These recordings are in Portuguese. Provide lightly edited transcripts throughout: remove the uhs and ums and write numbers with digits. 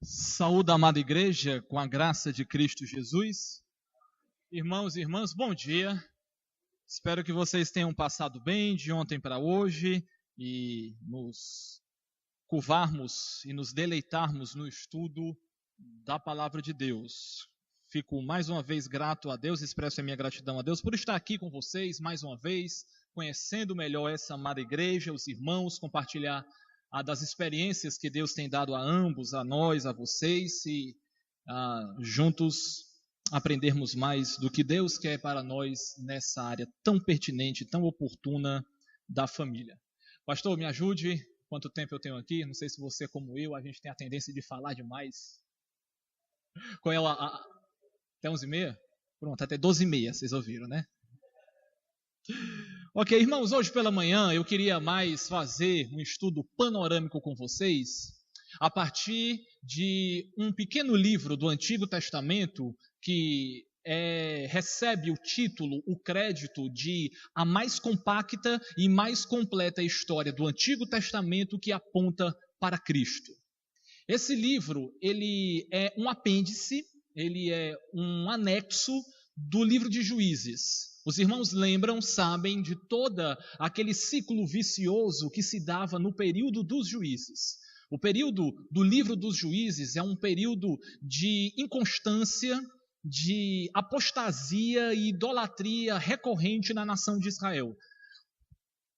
Saúde, amada igreja, com a graça de Cristo Jesus. Irmãos e irmãs, bom dia. Espero que vocês tenham passado bem de ontem para hoje e nos curvarmos e nos deleitarmos no estudo da palavra de Deus. Fico mais uma vez grato a Deus, expresso a minha gratidão a Deus por estar aqui com vocês mais uma vez, conhecendo melhor essa amada igreja, os irmãos, compartilhar das experiências que Deus tem dado a ambos, a nós, a vocês, e juntos aprendermos mais do que Deus quer para nós nessa área tão pertinente, tão oportuna da família. Pastor, me ajude. Quanto tempo eu tenho aqui? Não sei se você, como eu, a gente tem a tendência de falar demais. Qual é até 11h30? Pronto, até 12h30, vocês ouviram, né? Ok, irmãos, hoje pela manhã eu queria mais fazer um estudo panorâmico com vocês a partir de um pequeno livro do Antigo Testamento que recebe o título, o crédito de a mais compacta e mais completa história do Antigo Testamento que aponta para Cristo. Esse livro, ele é um apêndice, ele é um anexo do livro de Juízes. Os irmãos lembram, sabem de todo aquele ciclo vicioso que se dava no período dos juízes. O período do livro dos juízes é um período de inconstância, de apostasia e idolatria recorrente na nação de Israel.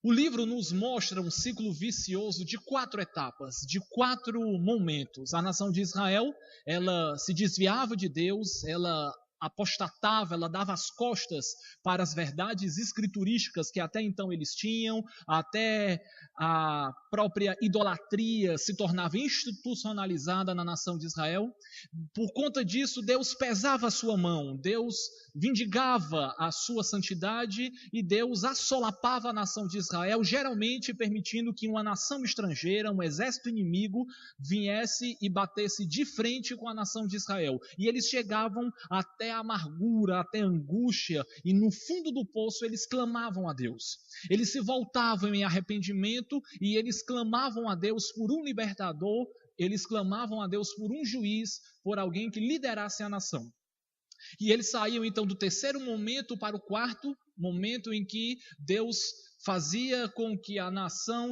O livro nos mostra um ciclo vicioso de 4 etapas, de 4 momentos. A nação de Israel, ela se desviava de Deus, ela apostatava, ela dava as costas para as verdades escriturísticas que até então eles tinham, até a própria idolatria se tornava institucionalizada na nação de Israel. Por conta disso, Deus pesava a sua mão, Deus vindigava a sua santidade e Deus assolapava a nação de Israel, geralmente permitindo que uma nação estrangeira, um exército inimigo, viesse e batesse de frente com a nação de Israel. E eles chegavam até a amargura, até a angústia, e no fundo do poço eles clamavam a Deus. Eles se voltavam em arrependimento e eles clamavam a Deus por um libertador, eles clamavam a Deus por um juiz, por alguém que liderasse a nação. E eles saíam então do terceiro momento para o quarto momento em que Deus fazia com que a nação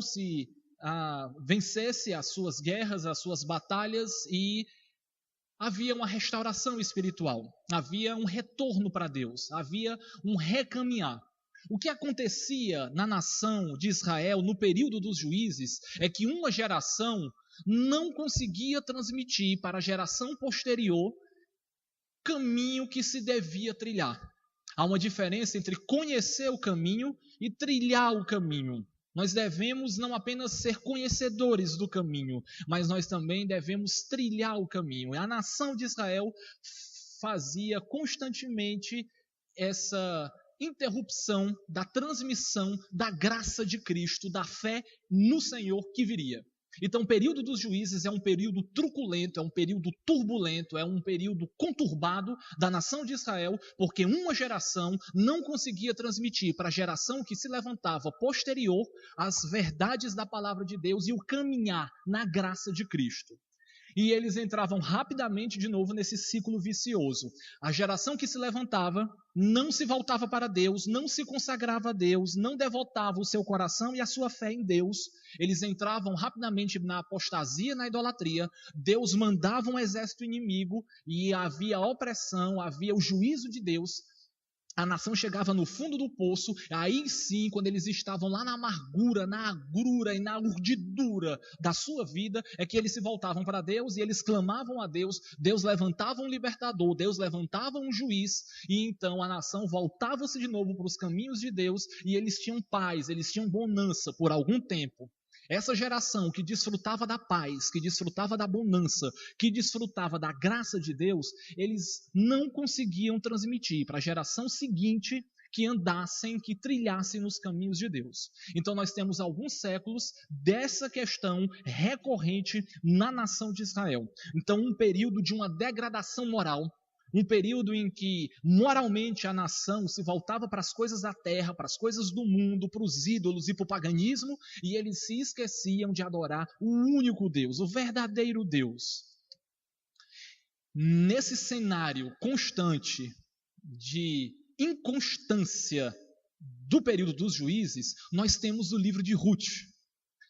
vencesse as suas guerras, as suas batalhas, e havia uma restauração espiritual, havia um retorno para Deus, havia um recaminhar. O que acontecia na nação de Israel no período dos juízes é que uma geração não conseguia transmitir para a geração posterior caminho que se devia trilhar. Há uma diferença entre conhecer o caminho e trilhar o caminho. Nós devemos não apenas ser conhecedores do caminho, mas nós também devemos trilhar o caminho. E a nação de Israel fazia constantemente essa interrupção da transmissão da graça de Cristo, da fé no Senhor que viria. Então, o período dos juízes é um período truculento, é um período turbulento, é um período conturbado da nação de Israel, porque uma geração não conseguia transmitir para a geração que se levantava posterior as verdades da palavra de Deus e o caminhar na graça de Cristo. E eles entravam rapidamente de novo nesse ciclo vicioso. A geração que se levantava não se voltava para Deus, não se consagrava a Deus, não devotava o seu coração e a sua fé em Deus. Eles entravam rapidamente na apostasia, na idolatria. Deus mandava um exército inimigo e havia opressão, havia o juízo de Deus. A nação chegava no fundo do poço, aí sim, quando eles estavam lá na amargura, na agrura e na urdidura da sua vida, é que eles se voltavam para Deus e eles clamavam a Deus, Deus levantava um libertador, Deus levantava um juiz, e então a nação voltava-se de novo para os caminhos de Deus, e eles tinham paz, eles tinham bonança por algum tempo. Essa geração que desfrutava da paz, que desfrutava da bonança, que desfrutava da graça de Deus, eles não conseguiam transmitir para a geração seguinte que andassem, que trilhassem nos caminhos de Deus. Então nós temos alguns séculos dessa questão recorrente na nação de Israel. Então um período de uma degradação moral, um período em que moralmente a nação se voltava para as coisas da terra, para as coisas do mundo, para os ídolos e para o paganismo, e eles se esqueciam de adorar o único Deus, o verdadeiro Deus. Nesse cenário constante de inconstância do período dos juízes, nós temos o livro de Ruth.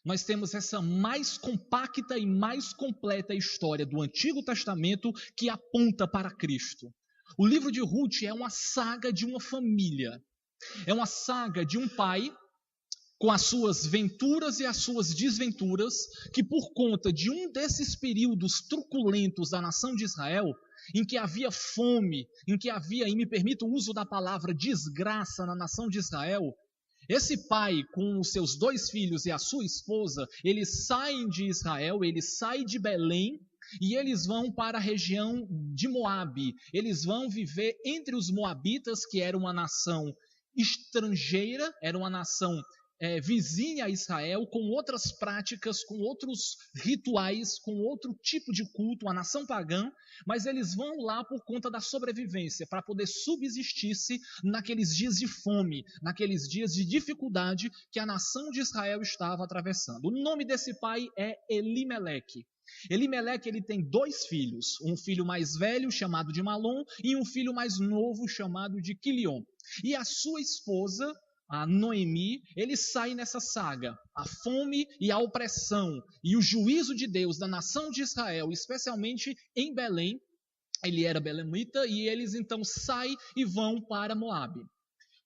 Nós temos essa mais compacta e mais completa história do Antigo Testamento que aponta para Cristo. O livro de Ruth é uma saga de uma família. É uma saga de um pai com as suas venturas e as suas desventuras, que por conta de um desses períodos truculentos da nação de Israel, em que havia fome, em que havia, e me permito o uso da palavra desgraça na nação de Israel, esse pai, com os seus 2 filhos e a sua esposa, eles saem de Israel, eles saem de Belém, e eles vão para a região de Moabe. Eles vão viver entre os moabitas, que era uma nação estrangeira, era uma nação vizinha a Israel, com outras práticas, com outros rituais, com outro tipo de culto, a nação pagã, mas eles vão lá por conta da sobrevivência, para poder subsistir-se naqueles dias de fome, naqueles dias de dificuldade que a nação de Israel estava atravessando. O nome desse pai é Elimeleque. Elimeleque, ele tem 2 filhos, um filho mais velho chamado de Malom e um filho mais novo chamado de Quilion. E a sua esposa, a Noemi, ele sai nessa saga, a fome e a opressão e o juízo de Deus da nação de Israel, especialmente em Belém. Ele era belemita e eles então saem e vão para Moabe.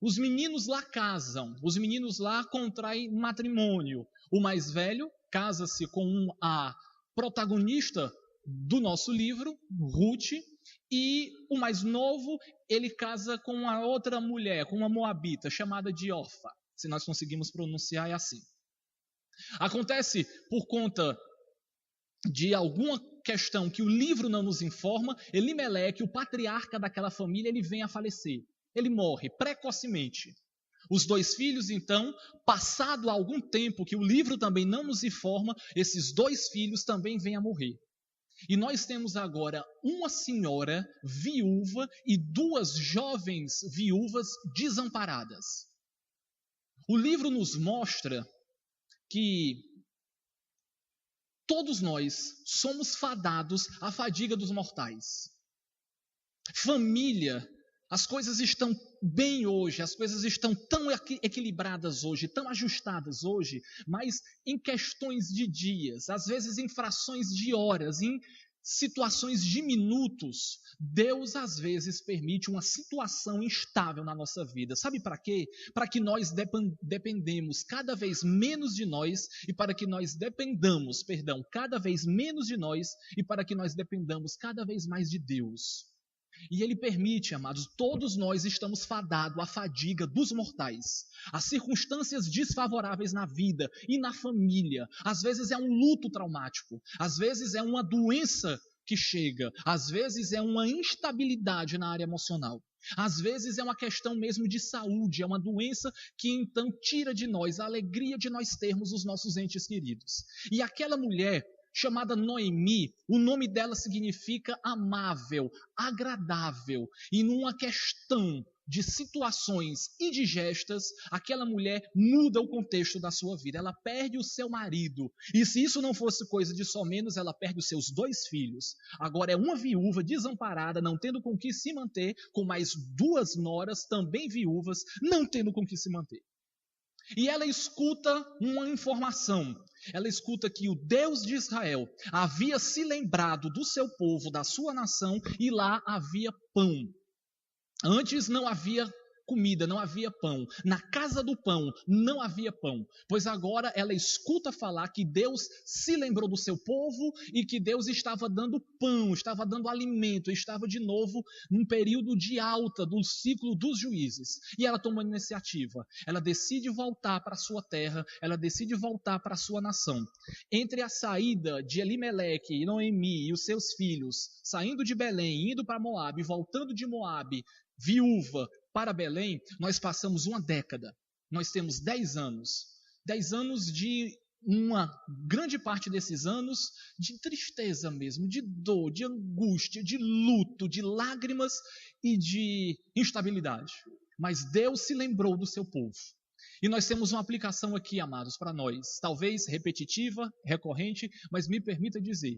Os meninos lá casam, os meninos lá contraem matrimônio. O mais velho casa-se com a protagonista do nosso livro, Ruth, e o mais novo, ele casa com uma outra mulher, com uma moabita, chamada de Orfa. Se nós conseguimos pronunciar, é assim. Acontece por conta de alguma questão que o livro não nos informa, Elimeleque, o patriarca daquela família, ele vem a falecer. Ele morre precocemente. Os 2 filhos, então, passado algum tempo que o livro também não nos informa, esses 2 filhos também vêm a morrer. E nós temos agora uma senhora viúva e 2 jovens viúvas desamparadas. O livro nos mostra que todos nós somos fadados à fadiga dos mortais. Família, as coisas estão bem hoje, as coisas estão tão equilibradas hoje, tão ajustadas hoje, mas em questões de dias, às vezes em frações de horas, em situações de minutos, Deus às vezes permite uma situação instável na nossa vida. Sabe para quê? Para que nós dependemos cada vez menos de nós e para que nós dependamos, cada vez menos de nós e para que nós dependamos cada vez mais de Deus. E Ele permite, amados, todos nós estamos fadados à fadiga dos mortais, às circunstâncias desfavoráveis na vida e na família. Às vezes é um luto traumático, às vezes é uma doença que chega, às vezes é uma instabilidade na área emocional, às vezes é uma questão mesmo de saúde, é uma doença que então tira de nós a alegria de nós termos os nossos entes queridos. E aquela mulher chamada Noemi, o nome dela significa amável, agradável, e numa questão de situações indigestas, aquela mulher muda o contexto da sua vida, ela perde o seu marido, e se isso não fosse coisa de só menos, ela perde os seus 2 filhos, agora é uma viúva desamparada, não tendo com que se manter, com mais 2 noras, também viúvas, não tendo com que se manter. E ela escuta uma informação, ela escuta que o Deus de Israel havia se lembrado do seu povo, da sua nação, e lá havia pão. Antes não havia comida, não havia pão. Na casa do pão não havia pão, pois agora ela escuta falar que Deus se lembrou do seu povo e que Deus estava dando pão, estava dando alimento, estava de novo num período de alta do ciclo dos juízes. E ela toma iniciativa, ela decide voltar para a sua terra, ela decide voltar para a sua nação. Entre a saída de Elimeleque e Noemi e os seus filhos, saindo de Belém, indo para Moabe, voltando de Moabe, viúva, para Belém, nós passamos uma década. Nós temos 10 anos. 10 anos de uma grande parte desses anos de tristeza mesmo, de dor, de angústia, de luto, de lágrimas e de instabilidade. Mas Deus se lembrou do seu povo. E nós temos uma aplicação aqui, amados, para nós. Talvez repetitiva, recorrente, mas me permita dizer.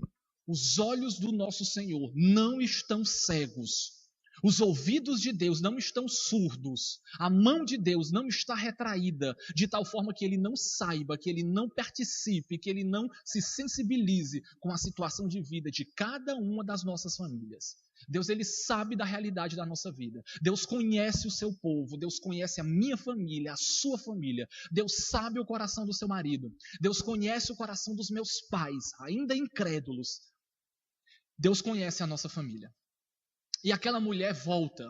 Os olhos do nosso Senhor não estão cegos. Os ouvidos de Deus não estão surdos. A mão de Deus não está retraída, de tal forma que Ele não saiba, que Ele não participe, que Ele não se sensibilize com a situação de vida de cada uma das nossas famílias. Deus, Ele sabe da realidade da nossa vida. Deus conhece o seu povo. Deus conhece a minha família, a sua família. Deus sabe o coração do seu marido. Deus conhece o coração dos meus pais, ainda incrédulos. Deus conhece a nossa família. E aquela mulher volta.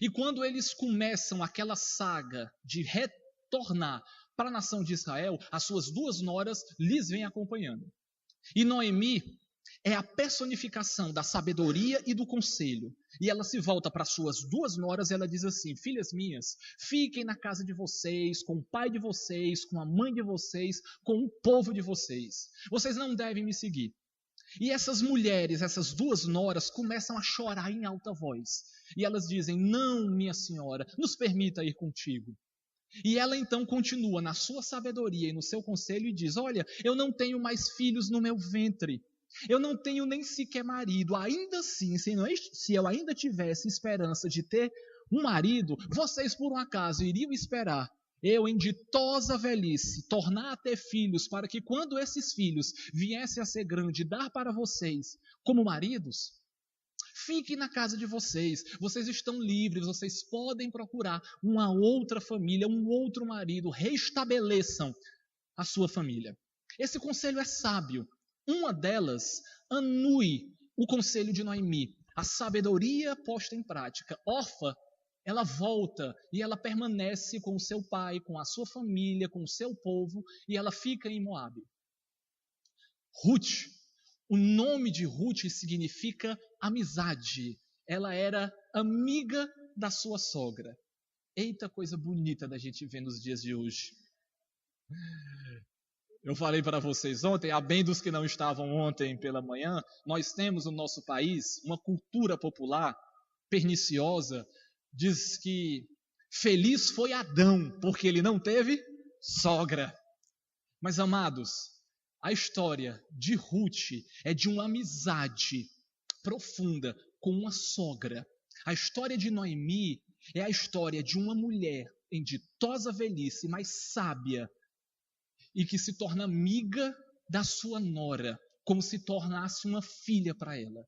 E quando eles começam aquela saga de retornar para a nação de Israel, as suas 2 noras lhes vêm acompanhando. E Noemi é a personificação da sabedoria e do conselho. E ela se volta para as suas 2 noras e ela diz assim: filhas minhas, fiquem na casa de vocês, com o pai de vocês, com a mãe de vocês, com o povo de vocês. Vocês não devem me seguir. E essas mulheres, essas 2 noras, começam a chorar em alta voz. E elas dizem: não, minha senhora, nos permita ir contigo. E ela então continua na sua sabedoria e no seu conselho e diz: olha, eu não tenho mais filhos no meu ventre. Eu não tenho nem sequer marido. Ainda assim, se eu ainda tivesse esperança de ter um marido, vocês por um acaso iriam esperar eu, em ditosa velhice, tornar a ter filhos, para que quando esses filhos viessem a ser grandes, dar para vocês como maridos? Fiquem na casa de vocês, vocês estão livres, vocês podem procurar uma outra família, um outro marido, restabeleçam a sua família. Esse conselho é sábio. Uma delas anui o conselho de Noemi, a sabedoria posta em prática. Orfa, ela volta e ela permanece com o seu pai, com a sua família, com o seu povo, e ela fica em Moabe. Ruth, o nome de Ruth significa amizade. Ela era amiga da sua sogra. Eita, coisa bonita da gente ver nos dias de hoje. Eu falei para vocês ontem, a bem dos que não estavam ontem pela manhã, nós temos no nosso país uma cultura popular perniciosa. Diz que feliz foi Adão, porque ele não teve sogra. Mas, amados, a história de Ruth é de uma amizade profunda com uma sogra. A história de Noemi é a história de uma mulher em ditosa velhice, mas sábia, e que se torna amiga da sua nora, como se tornasse uma filha para ela.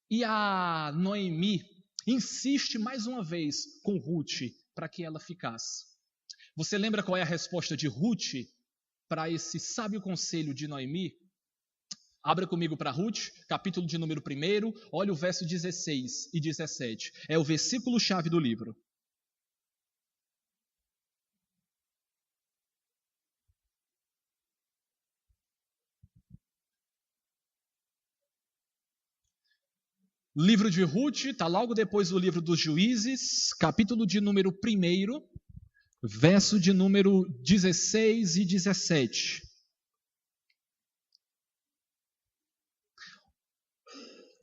E a Noemi insiste mais uma vez com Ruth para que ela ficasse. Você lembra qual é a resposta de Ruth para esse sábio conselho de Noemi? Abra comigo para Ruth, capítulo de número 1, olha o verso 16 e 17. É o versículo-chave do livro. Livro de Ruth, está logo depois do livro dos Juízes, capítulo de número 1, verso de número 16 e 17.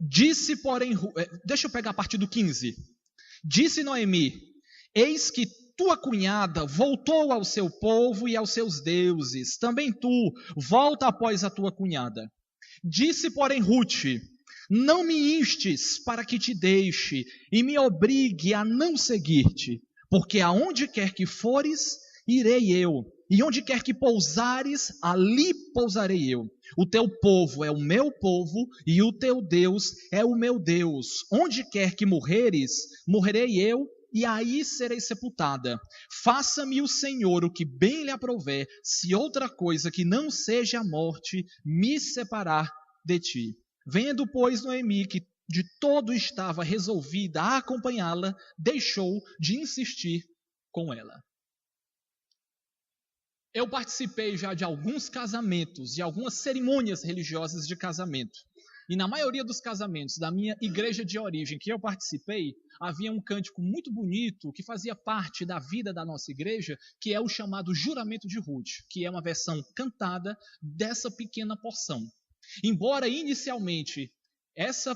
Disse, porém, deixa eu pegar a partir do 15. Disse Noemi: eis que tua cunhada voltou ao seu povo e aos seus deuses, também tu volta após a tua cunhada. Disse, porém, Ruth: não me instes para que te deixe e me obrigue a não seguir-te, porque aonde quer que fores, irei eu, e onde quer que pousares, ali pousarei eu. O teu povo é o meu povo, e o teu Deus é o meu Deus. Onde quer que morreres, morrerei eu, e aí serei sepultada. Faça-me o Senhor o que bem lhe aprouver, se outra coisa que não seja a morte me separar de ti. Vendo, pois, Noemi que de todo estava resolvida a acompanhá-la, deixou de insistir com ela. Eu participei já de alguns casamentos, de algumas cerimônias religiosas de casamento. E na maioria dos casamentos da minha igreja de origem que eu participei, havia um cântico muito bonito que fazia parte da vida da nossa igreja, que é o chamado Juramento de Ruth, que é uma versão cantada dessa pequena porção. Embora inicialmente essa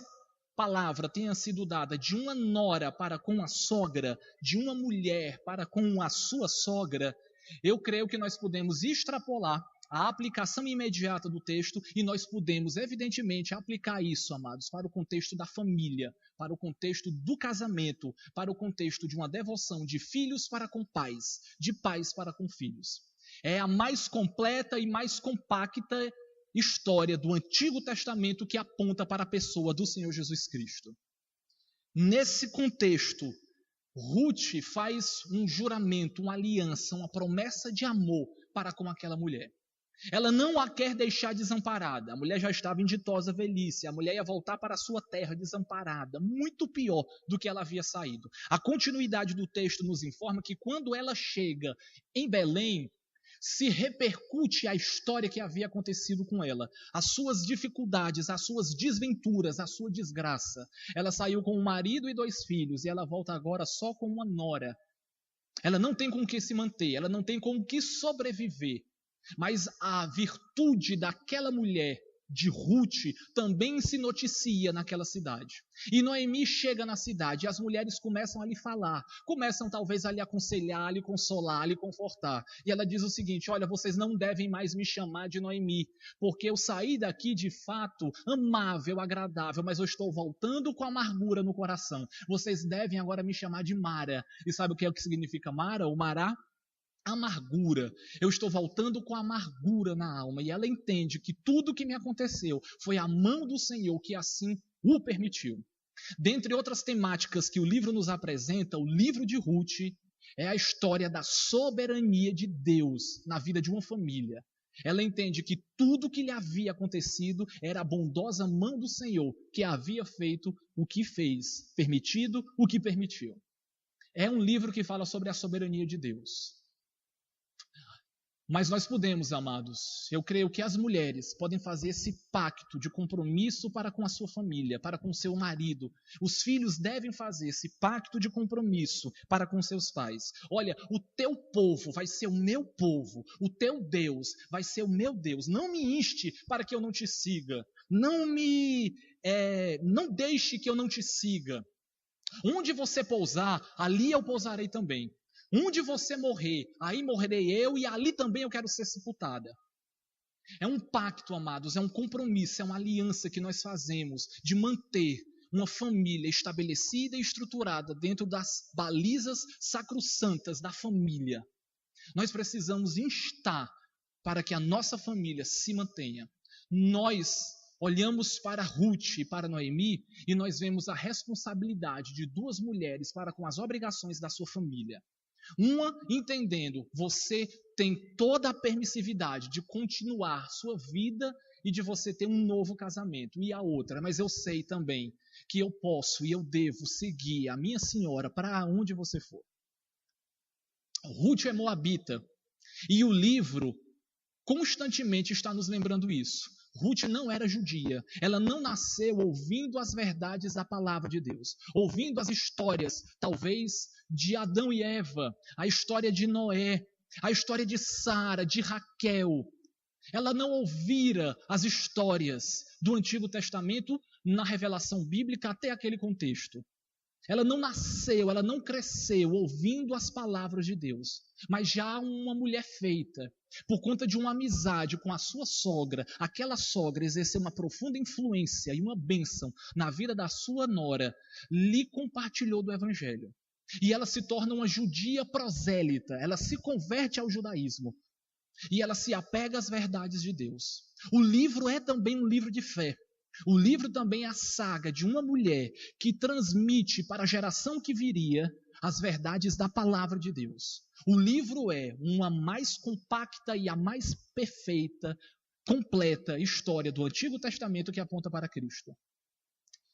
palavra tenha sido dada de uma nora para com a sogra, de uma mulher para com a sua sogra, eu creio que nós podemos extrapolar a aplicação imediata do texto e nós podemos, evidentemente, aplicar isso, amados, para o contexto da família, para o contexto do casamento, para o contexto de uma devoção de filhos para com pais, de pais para com filhos. É a mais completa e mais compacta história do Antigo Testamento que aponta para a pessoa do Senhor Jesus Cristo. Nesse contexto, Ruth faz um juramento, uma aliança, uma promessa de amor para com aquela mulher. Ela não a quer deixar desamparada. A mulher já estava em ditosa velhice. A mulher ia voltar para a sua terra desamparada, muito pior do que ela havia saído. A continuidade do texto nos informa que quando ela chega em Belém, se repercute a história que havia acontecido com ela, as suas dificuldades, as suas desventuras, a sua desgraça. Ela saiu com um marido e 2 filhos e ela volta agora só com uma nora. Ela não tem com o que se manter, ela não tem com o que sobreviver. Mas a virtude daquela mulher, de Ruth, também se noticia naquela cidade. E Noemi chega na cidade e as mulheres começam a lhe falar, começam talvez a lhe aconselhar, a lhe consolar, a lhe confortar. E ela diz o seguinte: olha, vocês não devem mais me chamar de Noemi, porque eu saí daqui de fato amável, agradável, mas eu estou voltando com amargura no coração. Vocês devem agora me chamar de Mara. E sabe o que significa Mara? O Mará? Amargura. Eu estou voltando com amargura na alma. E ela entende que tudo que me aconteceu foi a mão do Senhor que assim o permitiu. Dentre outras temáticas que o livro nos apresenta, o livro de Ruth é a história da soberania de Deus na vida de uma família. Ela entende que tudo que lhe havia acontecido era a bondosa mão do Senhor que havia feito o que fez, permitido o que permitiu. É um livro que fala sobre a soberania de Deus. Mas nós podemos, amados, eu creio que as mulheres podem fazer esse pacto de compromisso para com a sua família, para com seu marido. Os filhos devem fazer esse pacto de compromisso para com seus pais. Olha, o teu povo vai ser o meu povo, o teu Deus vai ser o meu Deus. Não me inste para que eu não te siga, não deixe que eu não te siga. Onde você pousar, ali eu pousarei também. Onde você morrer, aí morrerei eu e ali também eu quero ser sepultada. É um pacto, amados, é um compromisso, é uma aliança que nós fazemos de manter uma família estabelecida e estruturada dentro das balizas sacrossantas da família. Nós precisamos instar para que a nossa família se mantenha. Nós olhamos para Ruth e para Noemi e nós vemos a responsabilidade de 2 mulheres para com as obrigações da sua família. Uma entendendo, você tem toda a permissividade de continuar sua vida e de você ter um novo casamento. E a outra, mas eu sei também que eu posso e eu devo seguir a minha senhora para onde você for. Ruth é moabita e o livro constantemente está nos lembrando isso. Ruth não era judia, ela não nasceu ouvindo as verdades da palavra de Deus, ouvindo as histórias, talvez, de Adão e Eva, a história de Noé, a história de Sara, de Raquel. Ela não ouvira as histórias do Antigo Testamento na revelação bíblica até aquele contexto. Ela não nasceu, ela não cresceu ouvindo as palavras de Deus, mas já uma mulher feita, por conta de uma amizade com a sua sogra, aquela sogra exerceu uma profunda influência e uma bênção na vida da sua nora, lhe compartilhou do evangelho. E ela se torna uma judia prosélita, ela se converte ao judaísmo e ela se apega às verdades de Deus. O livro é também um livro de fé. O livro também é a saga de uma mulher que transmite para a geração que viria as verdades da palavra de Deus. O livro é uma mais compacta e a mais perfeita, completa história do Antigo Testamento que aponta para Cristo.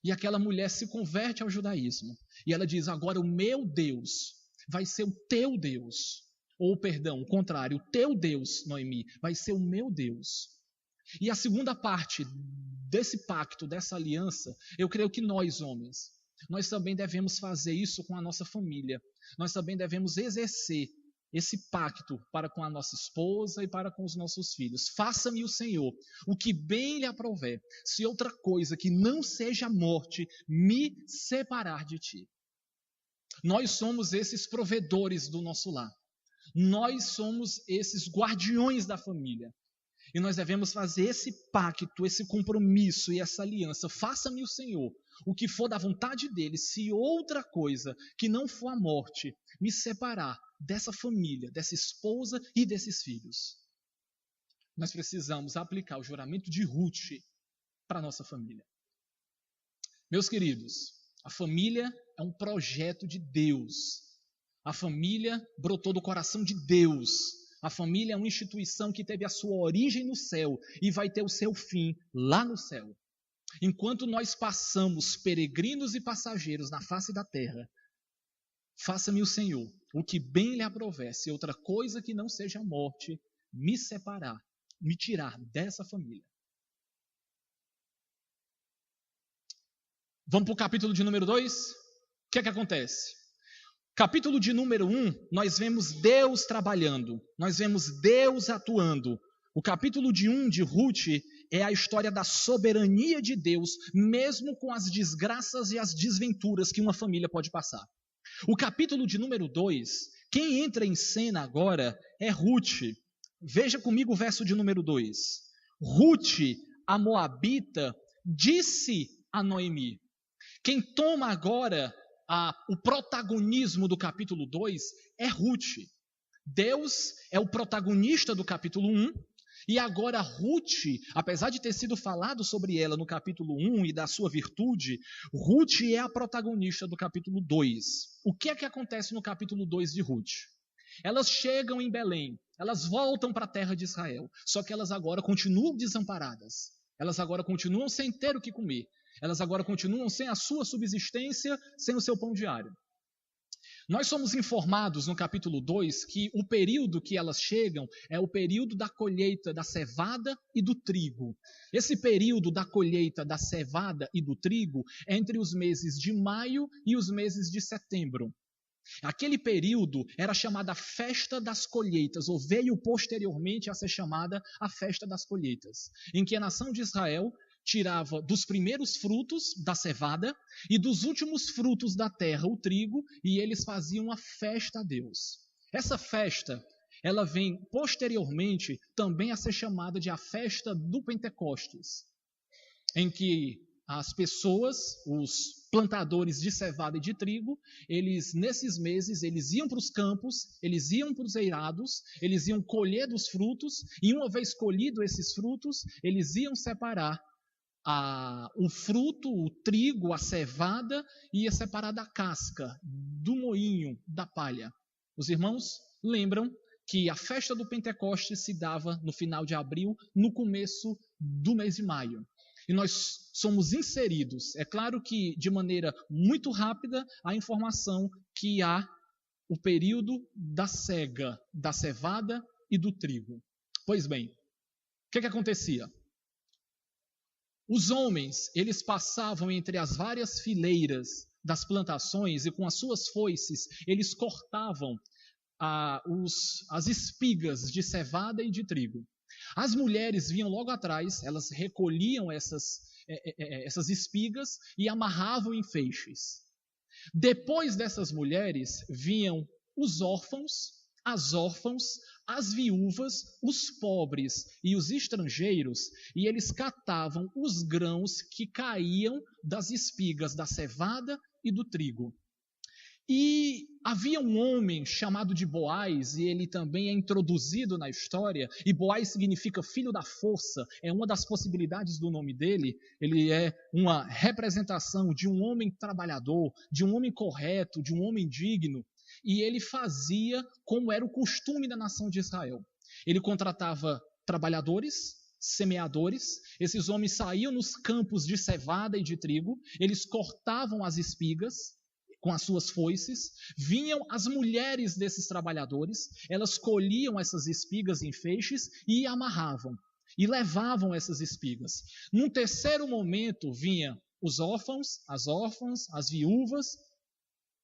E aquela mulher se converte ao judaísmo. E ela diz: agora o meu Deus vai ser o teu Deus. Ou, perdão, o contrário, o teu Deus, Noemi, vai ser o meu Deus. E a segunda parte desse pacto, dessa aliança, eu creio que nós, homens, nós também devemos fazer isso com a nossa família. Nós também devemos exercer esse pacto para com a nossa esposa e para com os nossos filhos. Faça-me o Senhor o que bem lhe aprouver, se outra coisa que não seja a morte me separar de ti. Nós somos esses provedores do nosso lar. Nós somos esses guardiões da família. E nós devemos fazer esse pacto, esse compromisso e essa aliança. Faça-me o Senhor o que for da vontade dele, se outra coisa que não for a morte me separar dessa família, dessa esposa e desses filhos. Nós precisamos aplicar o juramento de Ruth para a nossa família. Meus queridos, a família é um projeto de Deus. A família brotou do coração de Deus. A família é uma instituição que teve a sua origem no céu e vai ter o seu fim lá no céu. Enquanto nós passamos peregrinos e passageiros na face da terra, faça-me o Senhor o que bem lhe aprouver, se outra coisa que não seja a morte me separar, me tirar dessa família. Vamos para o capítulo de número 2? O que é que acontece? Capítulo de número 1, nós vemos Deus trabalhando, nós vemos Deus atuando. O capítulo de 1 de Ruth é a história da soberania de Deus, mesmo com as desgraças e as desventuras que uma família pode passar. O capítulo de número 2, quem entra em cena agora é Ruth. Veja comigo o verso de número 2. Ruth, a moabita, disse a Noemi. Quem toma agora o protagonismo do capítulo 2 é Ruth. Deus é o protagonista do capítulo 1, e agora Ruth, apesar de ter sido falado sobre ela no capítulo 1 e da sua virtude, Ruth é a protagonista do capítulo 2. O que é que acontece no capítulo 2 de Ruth? Elas chegam em Belém, elas voltam para a terra de Israel, só que elas agora continuam desamparadas, elas agora continuam sem ter o que comer. Elas agora continuam sem a sua subsistência, sem o seu pão diário. Nós somos informados no capítulo 2 que o período que elas chegam é o período da colheita da cevada e do trigo. Esse período da colheita da cevada e do trigo é entre os meses de maio e os meses de setembro. Aquele período era chamada Festa das Colheitas, ou veio posteriormente a ser chamada a Festa das Colheitas, em que a nação de Israel tirava dos primeiros frutos da cevada e dos últimos frutos da terra, o trigo, e eles faziam uma festa a Deus. Essa festa, ela vem posteriormente também a ser chamada de a festa do Pentecostes, em que as pessoas, os plantadores de cevada e de trigo, nesses meses, eles iam para os campos, eles iam para os eirados, eles iam colher dos frutos, e uma vez colhido esses frutos, eles iam separar o fruto, o trigo, a cevada, ia separar da casca, do moinho, da palha. Os irmãos lembram que a festa do Pentecostes se dava no final de abril, no começo do mês de maio. E nós somos inseridos, é claro que de maneira muito rápida, a informação que há o período da cega, da cevada e do trigo. Pois bem, o que acontecia? Os homens, eles passavam entre as várias fileiras das plantações e com as suas foices, eles cortavam as espigas de cevada e de trigo. As mulheres vinham logo atrás, elas recolhiam essas espigas e amarravam em feixes. Depois dessas mulheres vinham os órfãos, as órfãs, as viúvas, os pobres e os estrangeiros, e eles catavam os grãos que caíam das espigas da cevada e do trigo. E havia um homem chamado de Boaz, e ele também é introduzido na história, e Boaz significa filho da força, é uma das possibilidades do nome dele. Ele é uma representação de um homem trabalhador, de um homem correto, de um homem digno, e ele fazia como era o costume da nação de Israel. Ele contratava trabalhadores, semeadores, esses homens saíam nos campos de cevada e de trigo, eles cortavam as espigas com as suas foices, vinham as mulheres desses trabalhadores, elas colhiam essas espigas em feixes e amarravam, e levavam essas espigas. Num terceiro momento, vinham os órfãos, as viúvas,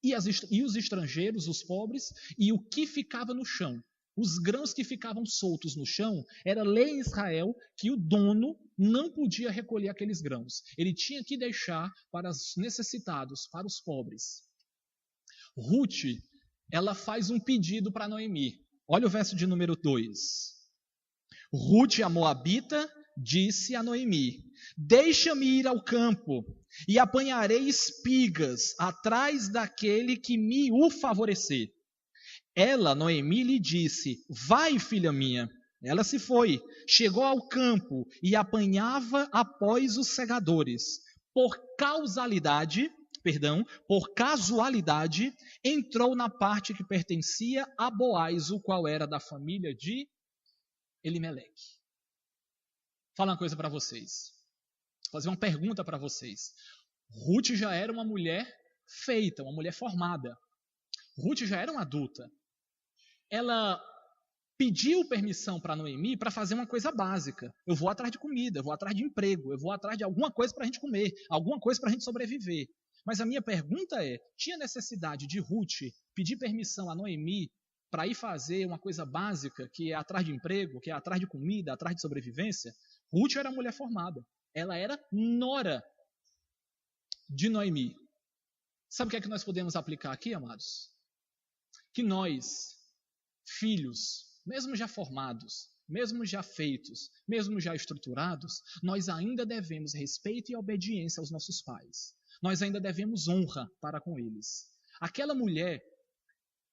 e os estrangeiros, os pobres, e o que ficava no chão. Os grãos que ficavam soltos no chão, era lei em Israel que o dono não podia recolher aqueles grãos. Ele tinha que deixar para os necessitados, para os pobres. Ruth, ela faz um pedido para Noemi. Olha o verso de número 2. Rute, a moabita, disse a Noemi: deixa-me ir ao campo e apanharei espigas atrás daquele que me o favorecer. Ela, Noemi, lhe disse: vai, filha minha. Ela se foi, chegou ao campo e apanhava após os segadores. Por casualidade, entrou na parte que pertencia a Boaz, o qual era da família de Elimeleque. Fala uma coisa para vocês. Vou fazer uma pergunta para vocês. Ruth já era uma mulher feita, uma mulher formada. Ruth já era uma adulta. Ela pediu permissão para Noemi para fazer uma coisa básica. Eu vou atrás de comida, eu vou atrás de emprego, eu vou atrás de alguma coisa para a gente comer, alguma coisa para a gente sobreviver. Mas a minha pergunta é, tinha necessidade de Ruth pedir permissão a Noemi para ir fazer uma coisa básica, que é atrás de emprego, que é atrás de comida, atrás de sobrevivência? Ruth era mulher formada. Ela era nora de Noemi. Sabe o que é que nós podemos aplicar aqui, amados? Que nós, filhos, mesmo já formados, mesmo já feitos, mesmo já estruturados, nós ainda devemos respeito e obediência aos nossos pais. Nós ainda devemos honra para com eles. Aquela mulher,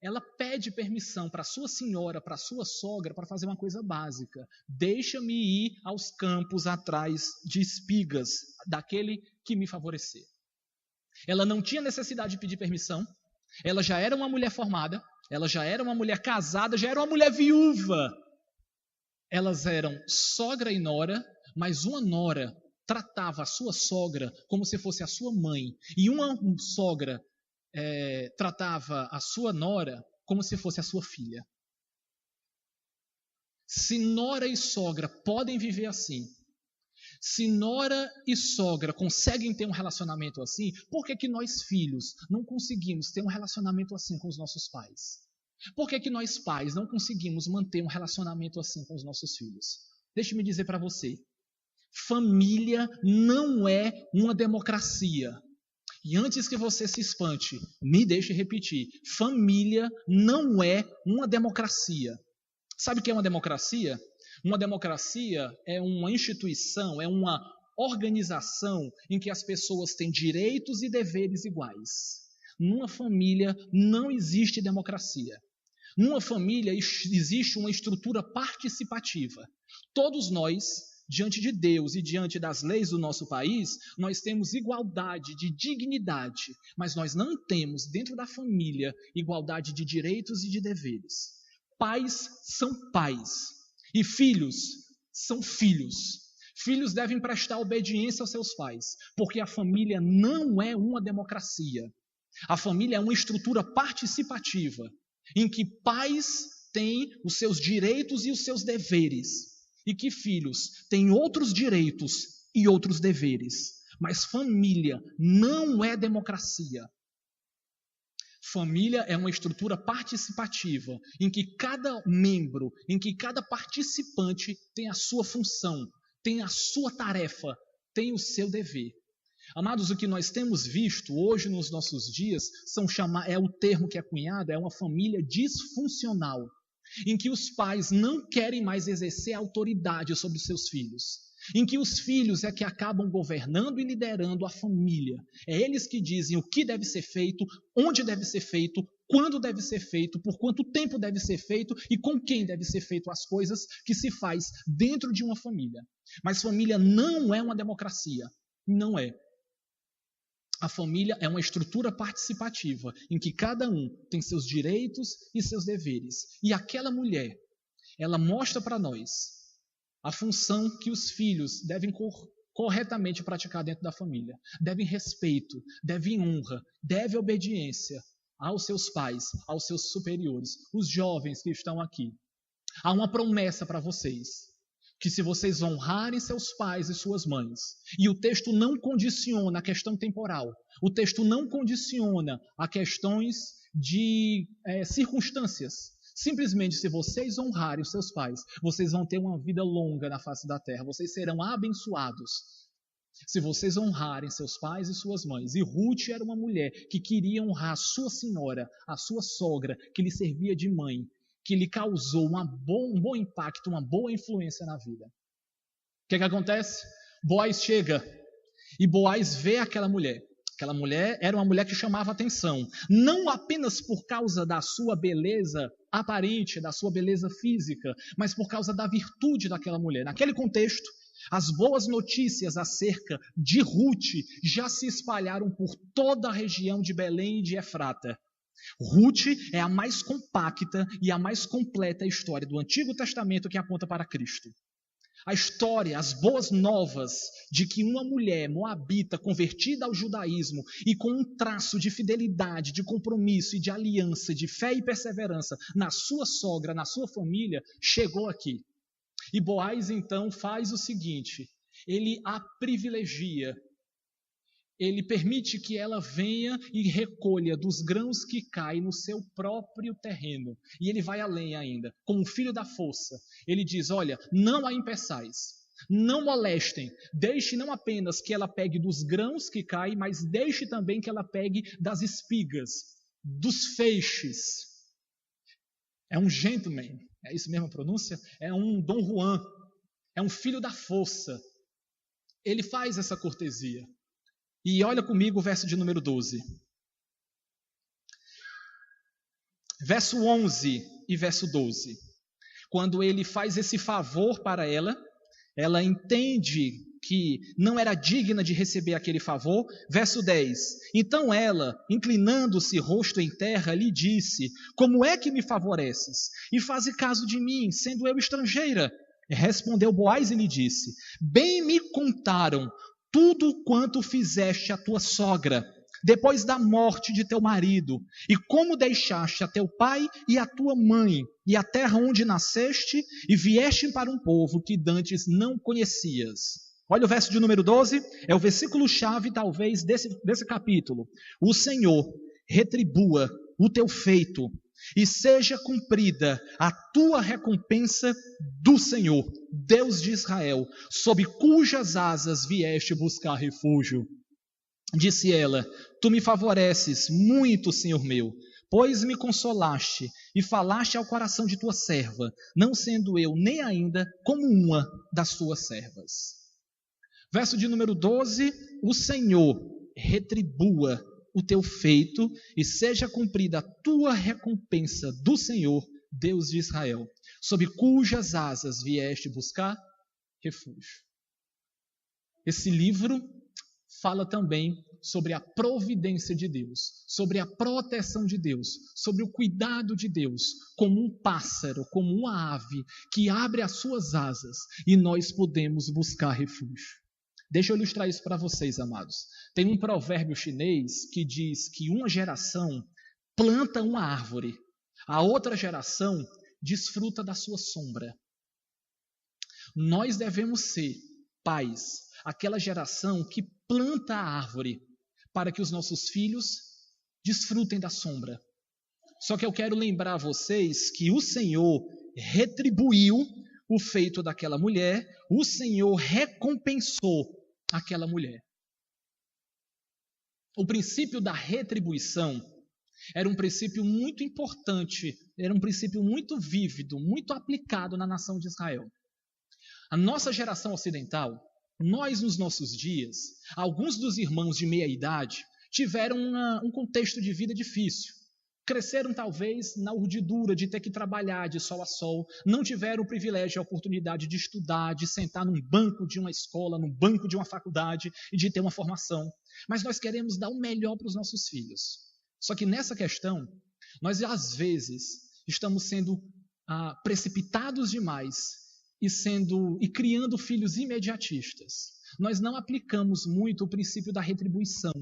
ela pede permissão para sua senhora, para sua sogra, para fazer uma coisa básica. Deixa-me ir aos campos atrás de espigas, daquele que me favorecer. Ela não tinha necessidade de pedir permissão. Ela já era uma mulher formada. Ela já era uma mulher casada, já era uma mulher viúva. Elas eram sogra e nora, mas uma nora tratava a sua sogra como se fosse a sua mãe. E uma sogra tratava a sua nora como se fosse a sua filha. Se nora e sogra podem viver assim, se nora e sogra conseguem ter um relacionamento assim, por que nós filhos não conseguimos ter um relacionamento assim com os nossos pais? Por que nós pais não conseguimos manter um relacionamento assim com os nossos filhos? Deixe-me dizer para você, família não é uma democracia. E antes que você se espante, me deixe repetir, família não é uma democracia. Sabe o que é uma democracia? Uma democracia é uma instituição, é uma organização em que as pessoas têm direitos e deveres iguais. Numa família não existe democracia. Numa família existe uma estrutura participativa. Todos nós, diante de Deus e diante das leis do nosso país, nós temos igualdade de dignidade, mas nós não temos dentro da família igualdade de direitos e de deveres. Pais são pais e filhos são filhos. Filhos devem prestar obediência aos seus pais, porque a família não é uma democracia. A família é uma estrutura participativa, em que pais têm os seus direitos e os seus deveres, e que filhos têm outros direitos e outros deveres. Mas família não é democracia. Família é uma estrutura participativa, em que cada membro, em que cada participante tem a sua função, tem a sua tarefa, tem o seu dever. Amados, o que nós temos visto hoje nos nossos dias é o termo que é cunhado, é uma família disfuncional, em que os pais não querem mais exercer autoridade sobre os seus filhos, em que os filhos é que acabam governando e liderando a família. É eles que dizem o que deve ser feito, onde deve ser feito, quando deve ser feito, por quanto tempo deve ser feito e com quem deve ser feito as coisas que se faz dentro de uma família. Mas família não é uma democracia, não é. A família é uma estrutura participativa, em que cada um tem seus direitos e seus deveres. E aquela mulher, ela mostra para nós a função que os filhos devem corretamente praticar dentro da família. Devem respeito, devem honra, devem obediência aos seus pais, aos seus superiores, os jovens que estão aqui. Há uma promessa para vocês, que se vocês honrarem seus pais e suas mães, e o texto não condiciona a questão temporal, o texto não condiciona a questões de circunstâncias. Simplesmente, se vocês honrarem os seus pais, vocês vão ter uma vida longa na face da terra, vocês serão abençoados. Se vocês honrarem seus pais e suas mães. E Ruth era uma mulher que queria honrar a sua senhora, a sua sogra, que lhe servia de mãe, que lhe causou um bom impacto, uma boa influência na vida. O que acontece? Boaz chega e Boaz vê aquela mulher. Aquela mulher era uma mulher que chamava atenção, não apenas por causa da sua beleza aparente, da sua beleza física, mas por causa da virtude daquela mulher. Naquele contexto, as boas notícias acerca de Ruth já se espalharam por toda a região de Belém e de Efrata. Ruth é a mais compacta e a mais completa história do Antigo Testamento que aponta para Cristo. A história, as boas novas de que uma mulher moabita convertida ao judaísmo e com um traço de fidelidade, de compromisso e de aliança, de fé e perseverança na sua sogra, na sua família, chegou aqui. E Boaz então faz o seguinte, ele a privilegia, ele permite que ela venha e recolha dos grãos que caem no seu próprio terreno. E ele vai além ainda, como filho da força. Ele diz, olha, não a impeçais, não molestem, deixe não apenas que ela pegue dos grãos que caem, mas deixe também que ela pegue das espigas, dos feixes. É um gentleman, é isso mesmo a pronúncia? É um Dom Juan, é um filho da força. Ele faz essa cortesia. E olha comigo o verso de número 12. Verso 11 e verso 12. Quando ele faz esse favor para ela, ela entende que não era digna de receber aquele favor. Verso 10. Então ela, inclinando-se rosto em terra, lhe disse, como é que me favoreces? E faze caso de mim, sendo eu estrangeira? Respondeu Boaz e lhe disse, bem me contaram tudo quanto fizeste a tua sogra, depois da morte de teu marido, e como deixaste a teu pai e a tua mãe, e a terra onde nasceste, e vieste para um povo que dantes não conhecias. Olha o verso de número 12, é o versículo-chave talvez desse capítulo. O Senhor retribua o teu feito, e seja cumprida a tua recompensa do Senhor, Deus de Israel, sob cujas asas vieste buscar refúgio. Disse ela, tu me favoreces muito, Senhor meu, pois me consolaste e falaste ao coração de tua serva, não sendo eu nem ainda como uma das tuas servas. Verso de número 12, o Senhor retribua o teu feito e seja cumprida a tua recompensa do Senhor, Deus de Israel, sob cujas asas vieste buscar refúgio. Esse livro fala também sobre a providência de Deus, sobre a proteção de Deus, sobre o cuidado de Deus, como um pássaro, como uma ave que abre as suas asas e nós podemos buscar refúgio. Deixa eu ilustrar isso para vocês, amados. Tem um provérbio chinês que diz que uma geração planta uma árvore, a outra geração desfruta da sua sombra. Nós devemos ser, pais, aquela geração que planta a árvore para que os nossos filhos desfrutem da sombra. Só que eu quero lembrar a vocês que o Senhor retribuiu o feito daquela mulher, o Senhor recompensou aquela mulher. O princípio da retribuição era um princípio muito importante, era um princípio muito vívido, muito aplicado na nação de Israel. A nossa geração ocidental, nós nos nossos dias, alguns dos irmãos de meia idade tiveram um contexto de vida difícil. Cresceram talvez na urdidura de ter que trabalhar de sol a sol, não tiveram o privilégio e a oportunidade de estudar, de sentar num banco de uma escola, num banco de uma faculdade e de ter uma formação. Mas nós queremos dar o melhor para os nossos filhos. Só que nessa questão, nós às vezes estamos sendo precipitados demais e criando filhos imediatistas. Nós não aplicamos muito o princípio da retribuição.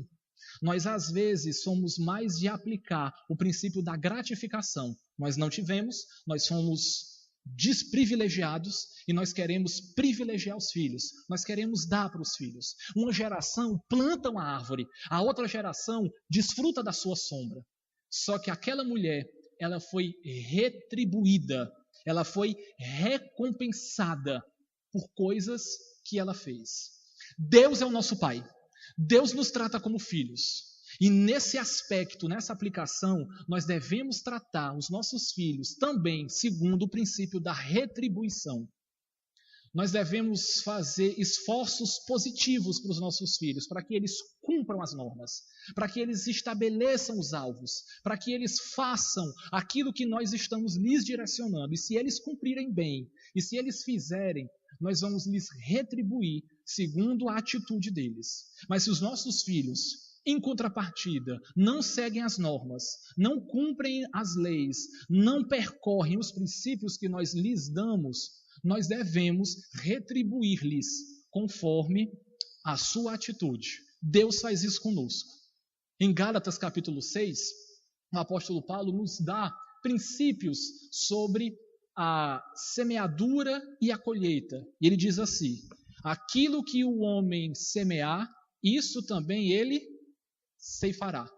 Nós, às vezes, somos mais de aplicar o princípio da gratificação. Nós não tivemos, nós fomos desprivilegiados e nós queremos privilegiar os filhos. Nós queremos dar para os filhos. Uma geração planta uma árvore, a outra geração desfruta da sua sombra. Só que aquela mulher, ela foi retribuída, ela foi recompensada por coisas que ela fez. Deus é o nosso Pai. Deus nos trata como filhos. E nesse aspecto, nessa aplicação, nós devemos tratar os nossos filhos também segundo o princípio da retribuição. Nós devemos fazer esforços positivos para os nossos filhos, para que eles cumpram as normas, para que eles estabeleçam os alvos, para que eles façam aquilo que nós estamos lhes direcionando. E se eles cumprirem bem, e se eles fizerem, nós vamos lhes retribuir segundo a atitude deles. Mas se os nossos filhos, em contrapartida, não seguem as normas, não cumprem as leis, não percorrem os princípios que nós lhes damos, nós devemos retribuir-lhes conforme a sua atitude. Deus faz isso conosco. Em Gálatas capítulo 6, o apóstolo Paulo nos dá princípios sobre a semeadura e a colheita. E ele diz assim: aquilo que o homem semear, isso também ele ceifará.